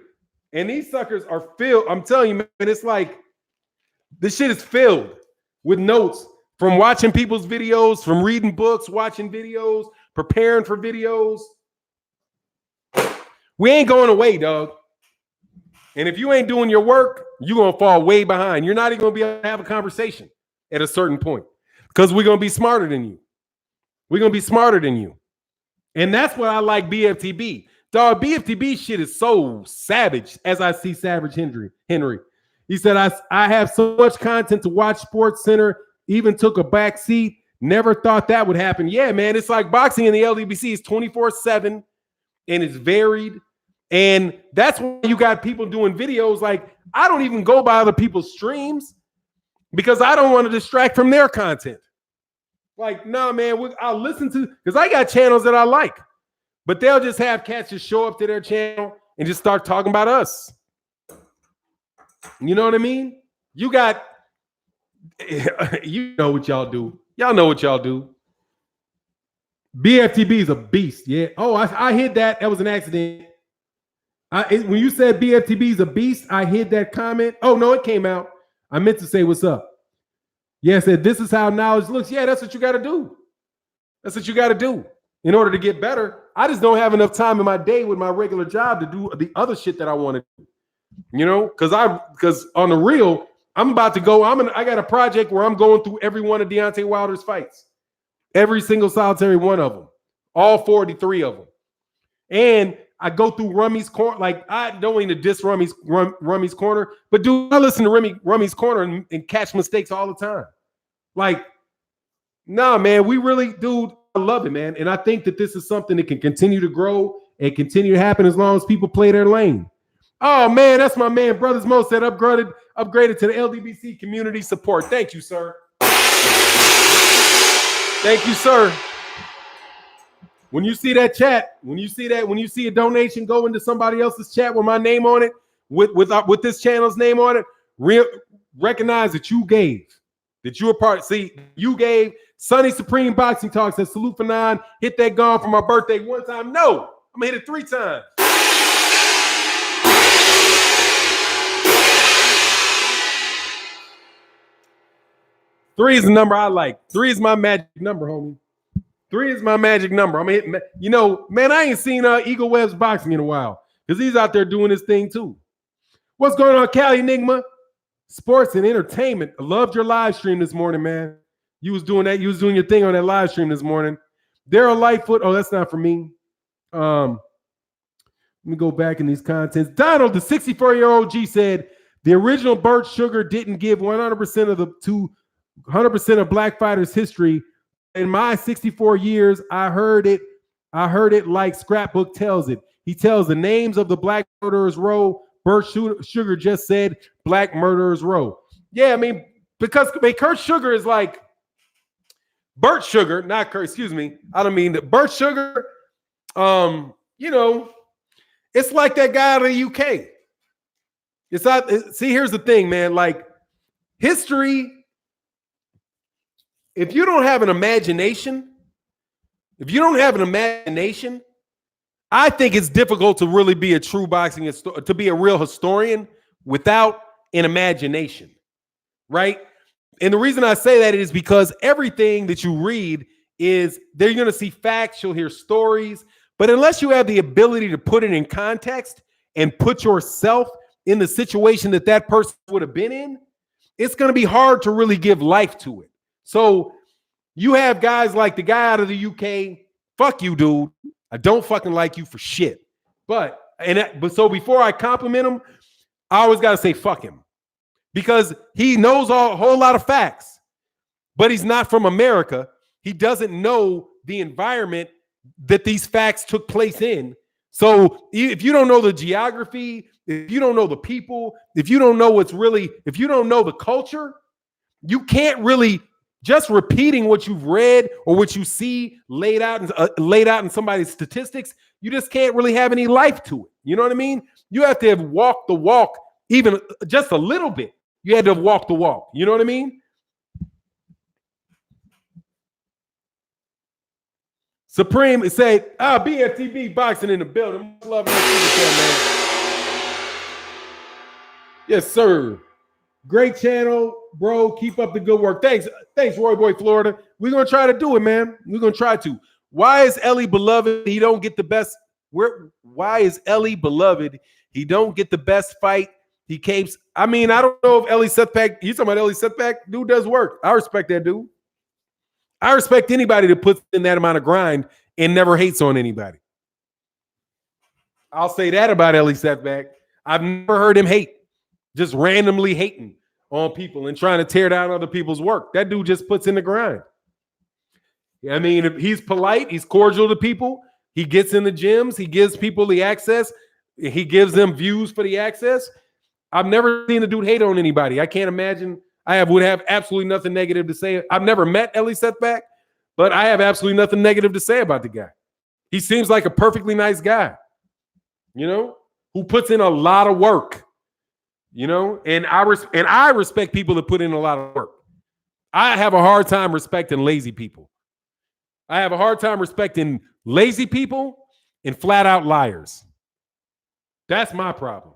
And these suckers are filled. I'm telling you, man, it's like this shit is filled with notes from watching people's videos, from reading books, watching videos, preparing for videos. We ain't going away, dog. And if you ain't doing your work, you're going to fall way behind. You're not even going to be able to have a conversation at a certain point because we're going to be smarter than you. And that's what I like BFTB. Dog, BFTB shit is so savage as I see Savage Henry. He said, I have so much content to watch Sports Center, even took a back seat. Never thought that would happen. Yeah, man, it's like boxing in the LDBC is 24/7 and it's varied. And that's why you got people doing videos like, I don't even go by other people's streams because I don't want to distract from their content. Like, nah, man, I'll listen to, because I got channels that I like, but they'll just have cats just show up to their channel and just start talking about us. You know what I mean? You know what y'all do. Y'all know what y'all do. BFTB is a beast. Yeah. Oh, I hid that. That was an accident. When you said BFTB is a beast, I hid that comment. Oh, no, it came out. I meant to say what's up. Yeah, I said this is how knowledge looks. Yeah, that's what you got to do. That's what you got to do in order to get better. I just don't have enough time in my day with my regular job to do the other shit that I want to do. You know, because on the real, I'm about to go. I got a project where I'm going through every one of Deontay Wilder's fights, every single solitary one of them, all 43 of them, and I go through Rummy's corner. Like, I don't mean to diss Rummy's corner, but I listen to Rummy's corner and catch mistakes all the time. Like, nah, man, we really, dude, I love it, man. And I think that this is something that can continue to grow and continue to happen as long as people play their lane. Oh, man, that's my man, Brothers Mo said upgraded to the LDBC community support. Thank you, sir. Thank you, sir. When you see that chat, when you see a donation go into somebody else's chat with my name on it, with this channel's name on it, recognize that you gave, that you were part. See, you gave. Sunny Supreme Boxing Talk says, salute for 9. Hit that gong for my birthday one time. No, I'm gonna hit it 3 times. Three is the number I like. 3 is my magic number, homie. 3 is my magic number. I'm hitting. You know, man, I ain't seen Eagle Webb's boxing in a while because he's out there doing his thing too. What's going on, Cali Enigma? Sports and entertainment. I loved your live stream this morning, man. You was doing that. You was doing your thing on that live stream this morning. Daryl Lightfoot. Oh, that's not for me. Let me go back in these contents. Donald, the 64-year-old G, said the original Burt Sugar didn't give 100% of black fighters' history. In my 64 years, I heard it like Scrapbook tells it. He tells the names of the Black Murderers Row. Burt Sugar just said Black Murderers Row. Yeah, I mean, because Kurt Sugar is like Burt Sugar, not Kurt, excuse me. I don't mean that. Burt Sugar, you know, it's like that guy out of the UK. It's not, see, here's the thing, man. Like, history, if you don't have an imagination, I think it's difficult to really be a true boxing, to be a real historian without an imagination, right? And the reason I say that is because everything that you read is, they're going to see facts, you'll hear stories, but unless you have the ability to put it in context and put yourself in the situation that person would have been in, it's going to be hard to really give life to it. So you have guys like the guy out of the UK. Fuck you, dude. I don't fucking like you for shit. But so before I compliment him, I always got to say fuck him, because he knows a whole lot of facts, but he's not from America. He doesn't know the environment that these facts took place in. So if you don't know the geography, if you don't know the people, if you don't know if you don't know the culture, you can't really, just repeating what you've read or what you see laid out in somebody's statistics, you just can't really have any life to it. You know what I mean? You have to have walked the walk, even just a little bit. You had to have walked the walk. You know what I mean? Supreme said, BFTB boxing in the building. Love that, man. Yes, sir. Great channel, bro. Keep up the good work. Thanks, Roy Boy, Florida. We're gonna try to do it, man. We're gonna try to. Why is Ellie beloved? He don't get the best. Why is Ellie beloved? He don't get the best fight. He capes. I mean, I don't know if Ellie Setback. You talking about Ellie Setback? Dude does work. I respect that dude. I respect anybody that puts in that amount of grind and never hates on anybody. I'll say that about Ellie Setback. I've never heard him hate. Just randomly hating on people and trying to tear down other people's work. That dude just puts in the grind. I mean, he's polite. He's cordial to people. He gets in the gyms. He gives people the access. He gives them views for the access. I've never seen the dude hate on anybody. I can't imagine. Would have absolutely nothing negative to say. I've never met Ellie Setback, but I have absolutely nothing negative to say about the guy. He seems like a perfectly nice guy, you know, who puts in a lot of work. You know, and I respect people that put in a lot of work. I have a hard time respecting lazy people. I have a hard time respecting lazy people and flat out liars. That's my problem.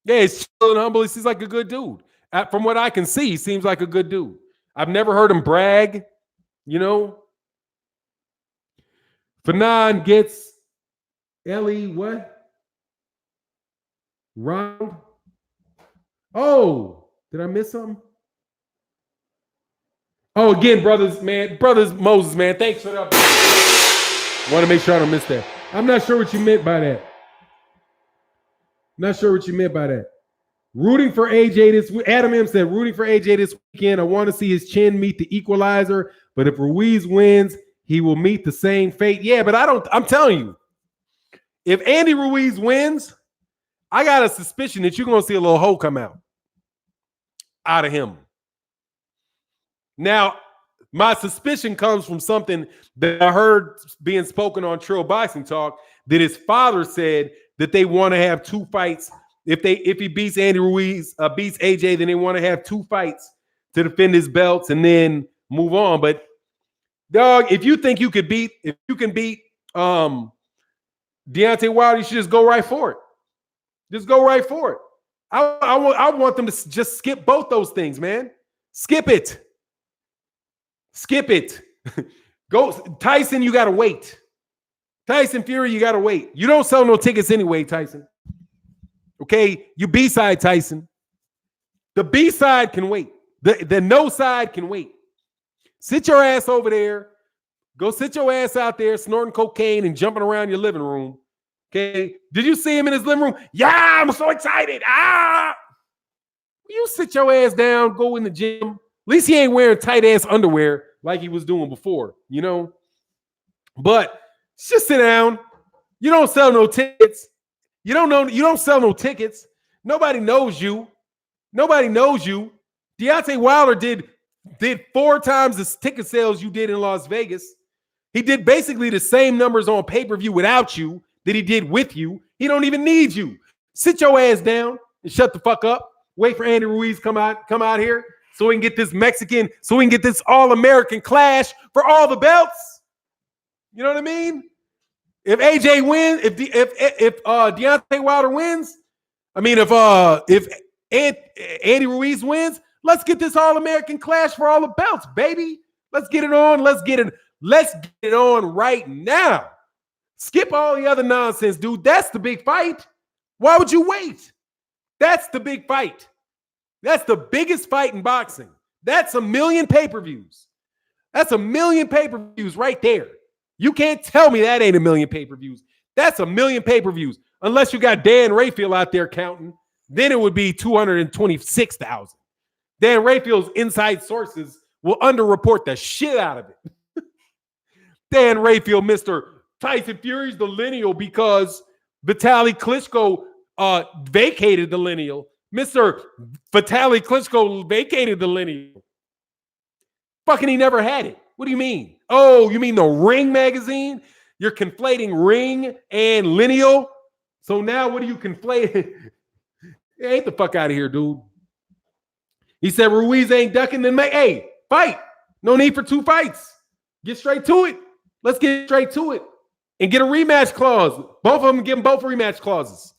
Yeah, he's chill and humble. He seems like a good dude. From what I can see, he seems like a good dude. I've never heard him brag, you know. Fanon gets Ellie what? Round. Oh, did I miss something? Oh, again, brothers Moses, man. Thanks for that. Want to make sure I don't miss that. I'm not sure what you meant by that. Not sure what you meant by that. Rooting for AJ this week. Adam M said, rooting for AJ this weekend. I want to see his chin meet the equalizer, but if Ruiz wins, he will meet the same fate. Yeah, but I'm telling you, if Andy Ruiz wins, I got a suspicion that you're going to see a little hole come out of him. Now, my suspicion comes from something that I heard being spoken on Trill Boxing Talk, that his father said that they want to have two fights. If he beats Andy Ruiz, beats AJ, then they want to have two fights to defend his belts and then move on. But dog, if you think you can beat Deontay Wilder, you should just go right for it. Just go right for it. I want them to just skip both those things, man. Skip it. Skip it. Go Tyson, you gotta wait. Tyson Fury, you gotta wait. You don't sell no tickets anyway, Tyson. Okay, you B-side Tyson. The B-side can wait. The no side can wait. Sit your ass over there. Go sit your ass out there snorting cocaine and jumping around your living room. Okay, did you see him in his living room? Yeah, I'm so excited. You sit your ass down, go in the gym. At least he ain't wearing tight ass underwear like he was doing before, you know. But just sit down. You don't sell no tickets. You don't sell no tickets. Nobody knows you. Nobody knows you. Deontay Wilder did 4 times the ticket sales you did in Las Vegas. He did basically the same numbers on pay-per-view without you that he did with you. He don't even need you. Sit your ass down and shut the fuck up. Wait for Andy Ruiz come out here so we can get this all-American clash for all the belts. You know what I mean? If AJ wins, if Deontay Wilder wins, I mean if Andy Ruiz wins, let's get this all-American clash for all the belts, baby. Let's get it on. Let's get it on right now. Skip all the other nonsense, dude. That's the big fight. Why would you wait? That's the big fight. That's the biggest fight in boxing. That's 1 million pay-per-views. That's 1 million pay-per-views right there. You can't tell me that ain't 1 million pay-per-views. That's 1 million pay-per-views. Unless you got Dan Rayfield out there counting, then it would be 226,000. Dan Rayfield's inside sources will underreport the shit out of it. Dan Rayfield, Mr. Tyson Fury's the lineal because Vitaly Klitschko vacated the lineal. Mr. Vitaly Klitschko vacated the lineal. Fucking he never had it. What do you mean? Oh, you mean the Ring magazine? You're conflating Ring and lineal? So now what do you conflate? Ain't the fuck out of here, dude. He said Ruiz ain't ducking, then hey, fight. No need for 2 fights. Get straight to it. Let's get straight to it. And get a rematch clause. Both of them give them both rematch clauses.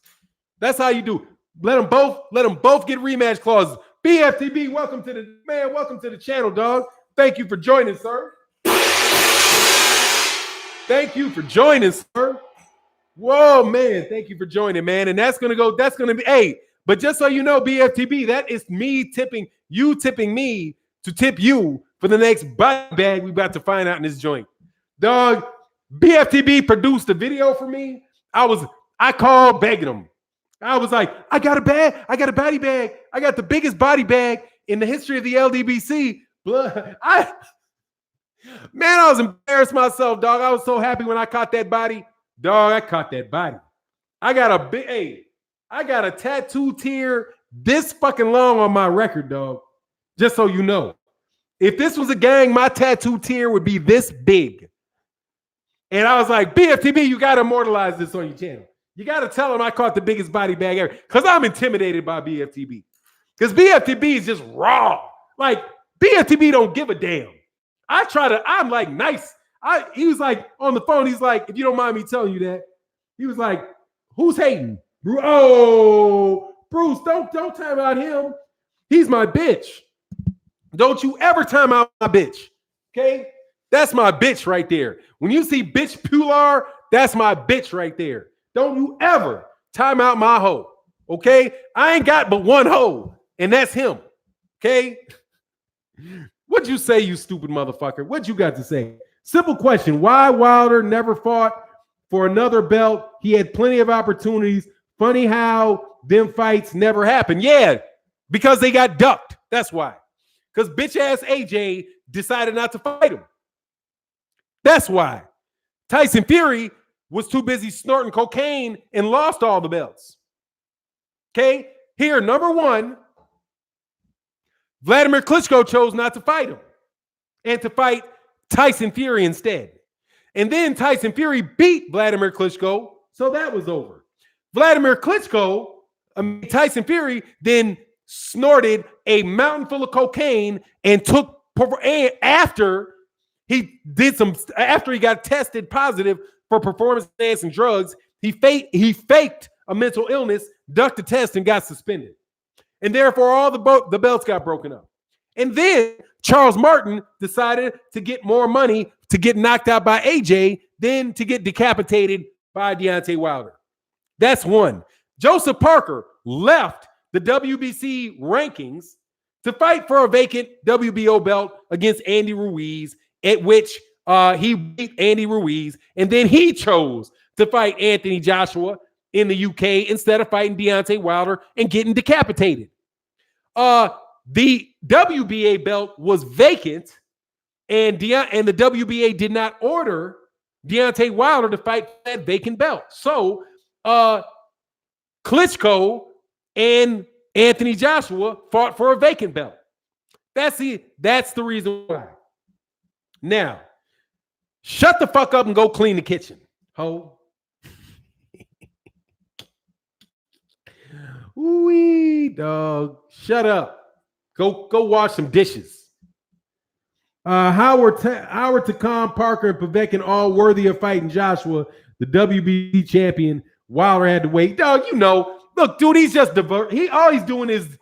That's how you do. Let them both get rematch clauses. BFTB, welcome to the channel, dog. Thank you for joining, sir. Thank you for joining, sir. Whoa, man. Thank you for joining, man. And that's gonna be, hey, but just so you know, BFTB, that is me tipping me to tip you for the next body bag we about to find out in this joint. Dog, BFTB produced a video for me. I called begging him. I was like, I got a body bag. I got the biggest body bag in the history of the LDBC. I was embarrassed myself, dog. I was so happy when I caught that body. Dog, I caught that body. I got a tattoo tier this fucking long on my record, dog. Just so you know. If this was a gang, my tattoo tier would be this big. And I was like, BFTB, you got to immortalize this on your channel. You got to tell them I caught the biggest body bag ever. Because I'm intimidated by BFTB. Because BFTB is just raw. Like, BFTB don't give a damn. I'm like nice. He was like on the phone. He's like, if you don't mind me telling you that, he was like, who's hating? Oh, Bruce, don't time out him. He's my bitch. Don't you ever time out my bitch. Okay? That's my bitch right there. When you see bitch Pular, that's my bitch right there. Don't you ever time out my hoe. Okay? I ain't got but one hoe, and that's him. Okay? What'd you say, you stupid motherfucker? What you got to say? Simple question. Why Wilder never fought for another belt? He had plenty of opportunities. Funny how them fights never happened. Yeah, because they got ducked. That's why. Because bitch-ass AJ decided not to fight him. That's why. Tyson Fury was too busy snorting cocaine and lost all the belts. Okay? Here, number one, Vladimir Klitschko chose not to fight him and to fight Tyson Fury instead. And then Tyson Fury beat Vladimir Klitschko, so that was over. Vladimir Klitschko, Tyson Fury, then snorted a mountain full of cocaine and after he got tested positive for performance-enhancing drugs, he faked a mental illness, ducked the test, and got suspended. And therefore, all the belts got broken up. And then Charles Martin decided to get more money to get knocked out by AJ than to get decapitated by Deontay Wilder. That's one. Joseph Parker left the WBC rankings to fight for a vacant WBO belt against Andy Ruiz, at which he beat Andy Ruiz, and then he chose to fight Anthony Joshua in the UK instead of fighting Deontay Wilder and getting decapitated. The WBA belt was vacant, and the WBA did not order Deontay Wilder to fight that vacant belt. So Klitschko and Anthony Joshua fought for a vacant belt. That's the reason why. Now, shut the fuck up and go clean the kitchen, ho. Ooh, dog. Shut up. Go wash some dishes. Howard Takam, Parker, and Povetkin all worthy of fighting Joshua, the WBC champion. Wilder had to wait. Dog, you know. Look, dude, he's just all you're doing is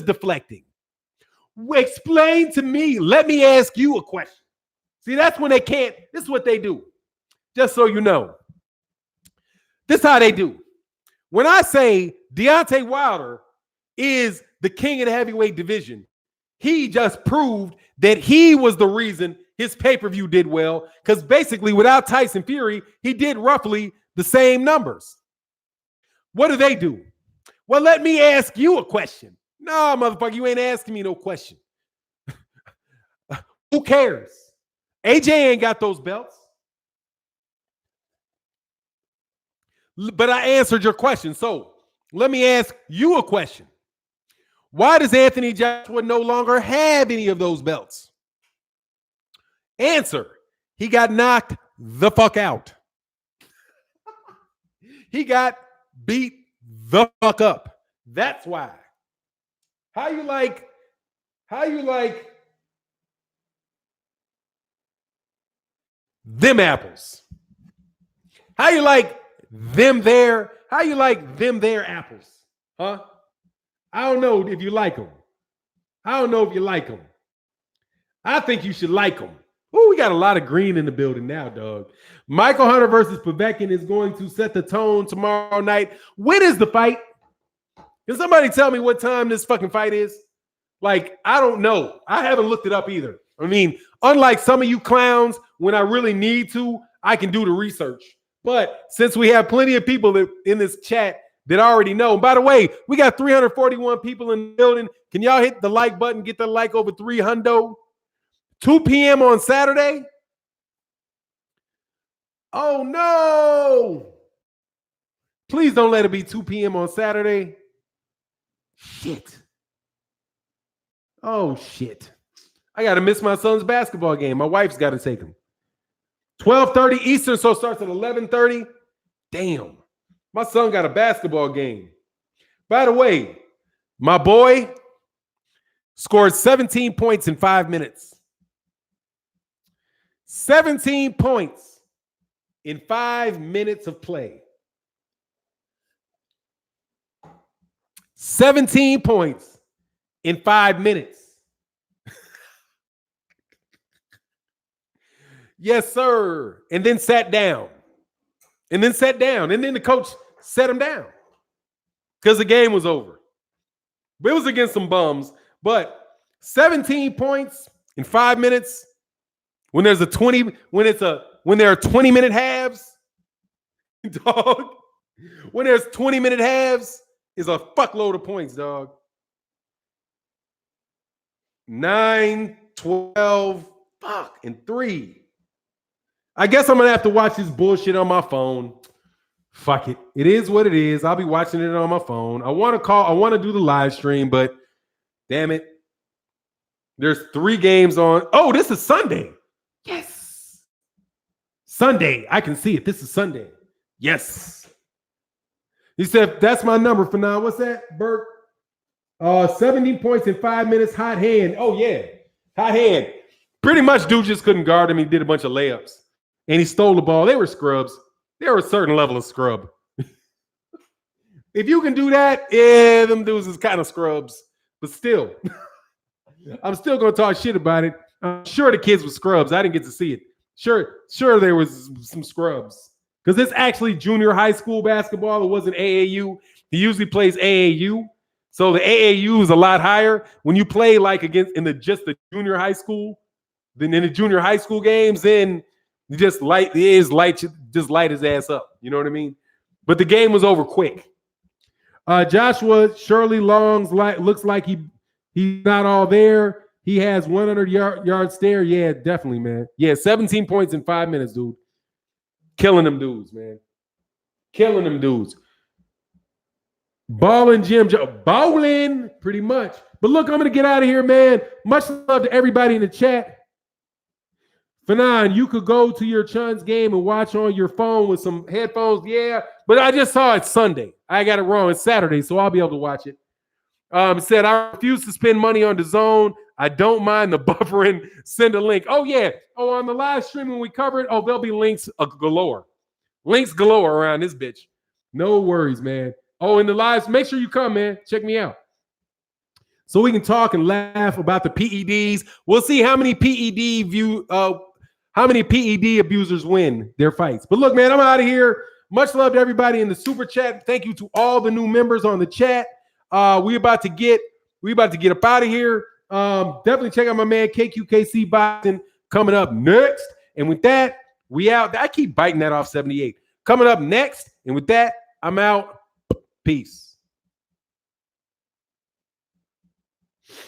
deflecting. Explain to me. Let me ask you a question. See, that's when they can't. This is what they do. Just so you know. This is how they do. When I say Deontay Wilder is the king of the heavyweight division, he just proved that he was the reason his pay-per-view did well, because basically without Tyson Fury, he did roughly the same numbers. What do they do? Well, let me ask you a question. No, motherfucker, you ain't asking me no question. Who cares? AJ ain't got those belts. But I answered your question. So let me ask you a question. Why does Anthony Joshua no longer have any of those belts? Answer. He got knocked the fuck out. He got beat the fuck up. That's why. How you like them apples? How you like them there? How you like them there apples? Huh? I don't know if you like them. I don't know if you like them. I think you should like them. Oh, we got a lot of green in the building now, dog. Michael Hunter versus Povetkin is going to set the tone tomorrow night. When is the fight? Can somebody tell me what time this fucking fight is? Like, I don't know. I haven't looked it up either. I mean, unlike some of you clowns, when I really need to, I can do the research. But since we have plenty of people in this chat that already know, by the way, we got 341 people in the building. Can y'all hit the like button, get the like over 300? 2 p.m. on Saturday? Oh, no. Please don't let it be 2 p.m. on Saturday. Shit. Oh, shit. I got to miss my son's basketball game. My wife's got to take him. 12:30 Eastern, so it starts at 11:30. Damn. My son got a basketball game. By the way, my boy scored 17 points in 5 minutes. 17 points in 5 minutes of play. 17 points in 5 minutes. Yes, sir. And then sat down. And then the coach set him down because the game was over. But it was against some bums. But 17 points in 5 minutes when there are 20-minute halves, dog. When there's 20-minute halves, is a fuckload of points, dog. 9, 12, and 3. I guess I'm gonna have to watch this bullshit on my phone. Fuck it. It is what it is. I'll be watching it on my phone. I want to do the live stream, but damn it. There's 3 games on. Oh, this is Sunday. Yes. Sunday. I can see it. This is Sunday. Yes. He said, that's my number for now. What's that, Bert? 17 points in 5 minutes. Hot hand. Oh, yeah. Hot hand. Pretty much dude just couldn't guard him. He did a bunch of layups. And he stole the ball. They were scrubs. They were a certain level of scrub. If you can do that, yeah, them dudes is kind of scrubs. But still, I'm still going to talk shit about it. I'm sure the kids were scrubs. I didn't get to see it. Sure there was some scrubs. Because it's actually junior high school basketball. It wasn't AAU. He usually plays AAU. So the AAU is a lot higher. When you play like against in just the junior high school, then in the junior high school games, then you just light his ass up. You know what I mean? But the game was over quick. Joshua Shirley Long's looks like he's not all there. He has 100 yard stare. Yeah, definitely, man. Yeah, 17 points in 5 minutes, dude. Killing them dudes, man. Killing them dudes. Balling, Jim. Bowling, pretty much. But look, I'm going to get out of here, man. Much love to everybody in the chat. Fanon, you could go to your Chun's game and watch on your phone with some headphones. Yeah, but I just saw it Sunday. I got it wrong. It's Saturday, so I'll be able to watch it. It said, I refuse to spend money on DAZN. I don't mind the buffering. Send a link. Oh, yeah. Oh, on the live stream when we cover it, there'll be links galore. Links galore around this bitch. No worries, man. Oh, in the lives, make sure you come, man. Check me out. So we can talk and laugh about the PEDs. We'll see how many PED abusers win their fights. But look, man, I'm out of here. Much love to everybody in the super chat. Thank you to all the new members on the chat. We about to get up out of here. Definitely check out my man KQKC Boxing coming up next. And with that, we out. I keep biting that off 78. Coming up next. And with that, I'm out. Peace.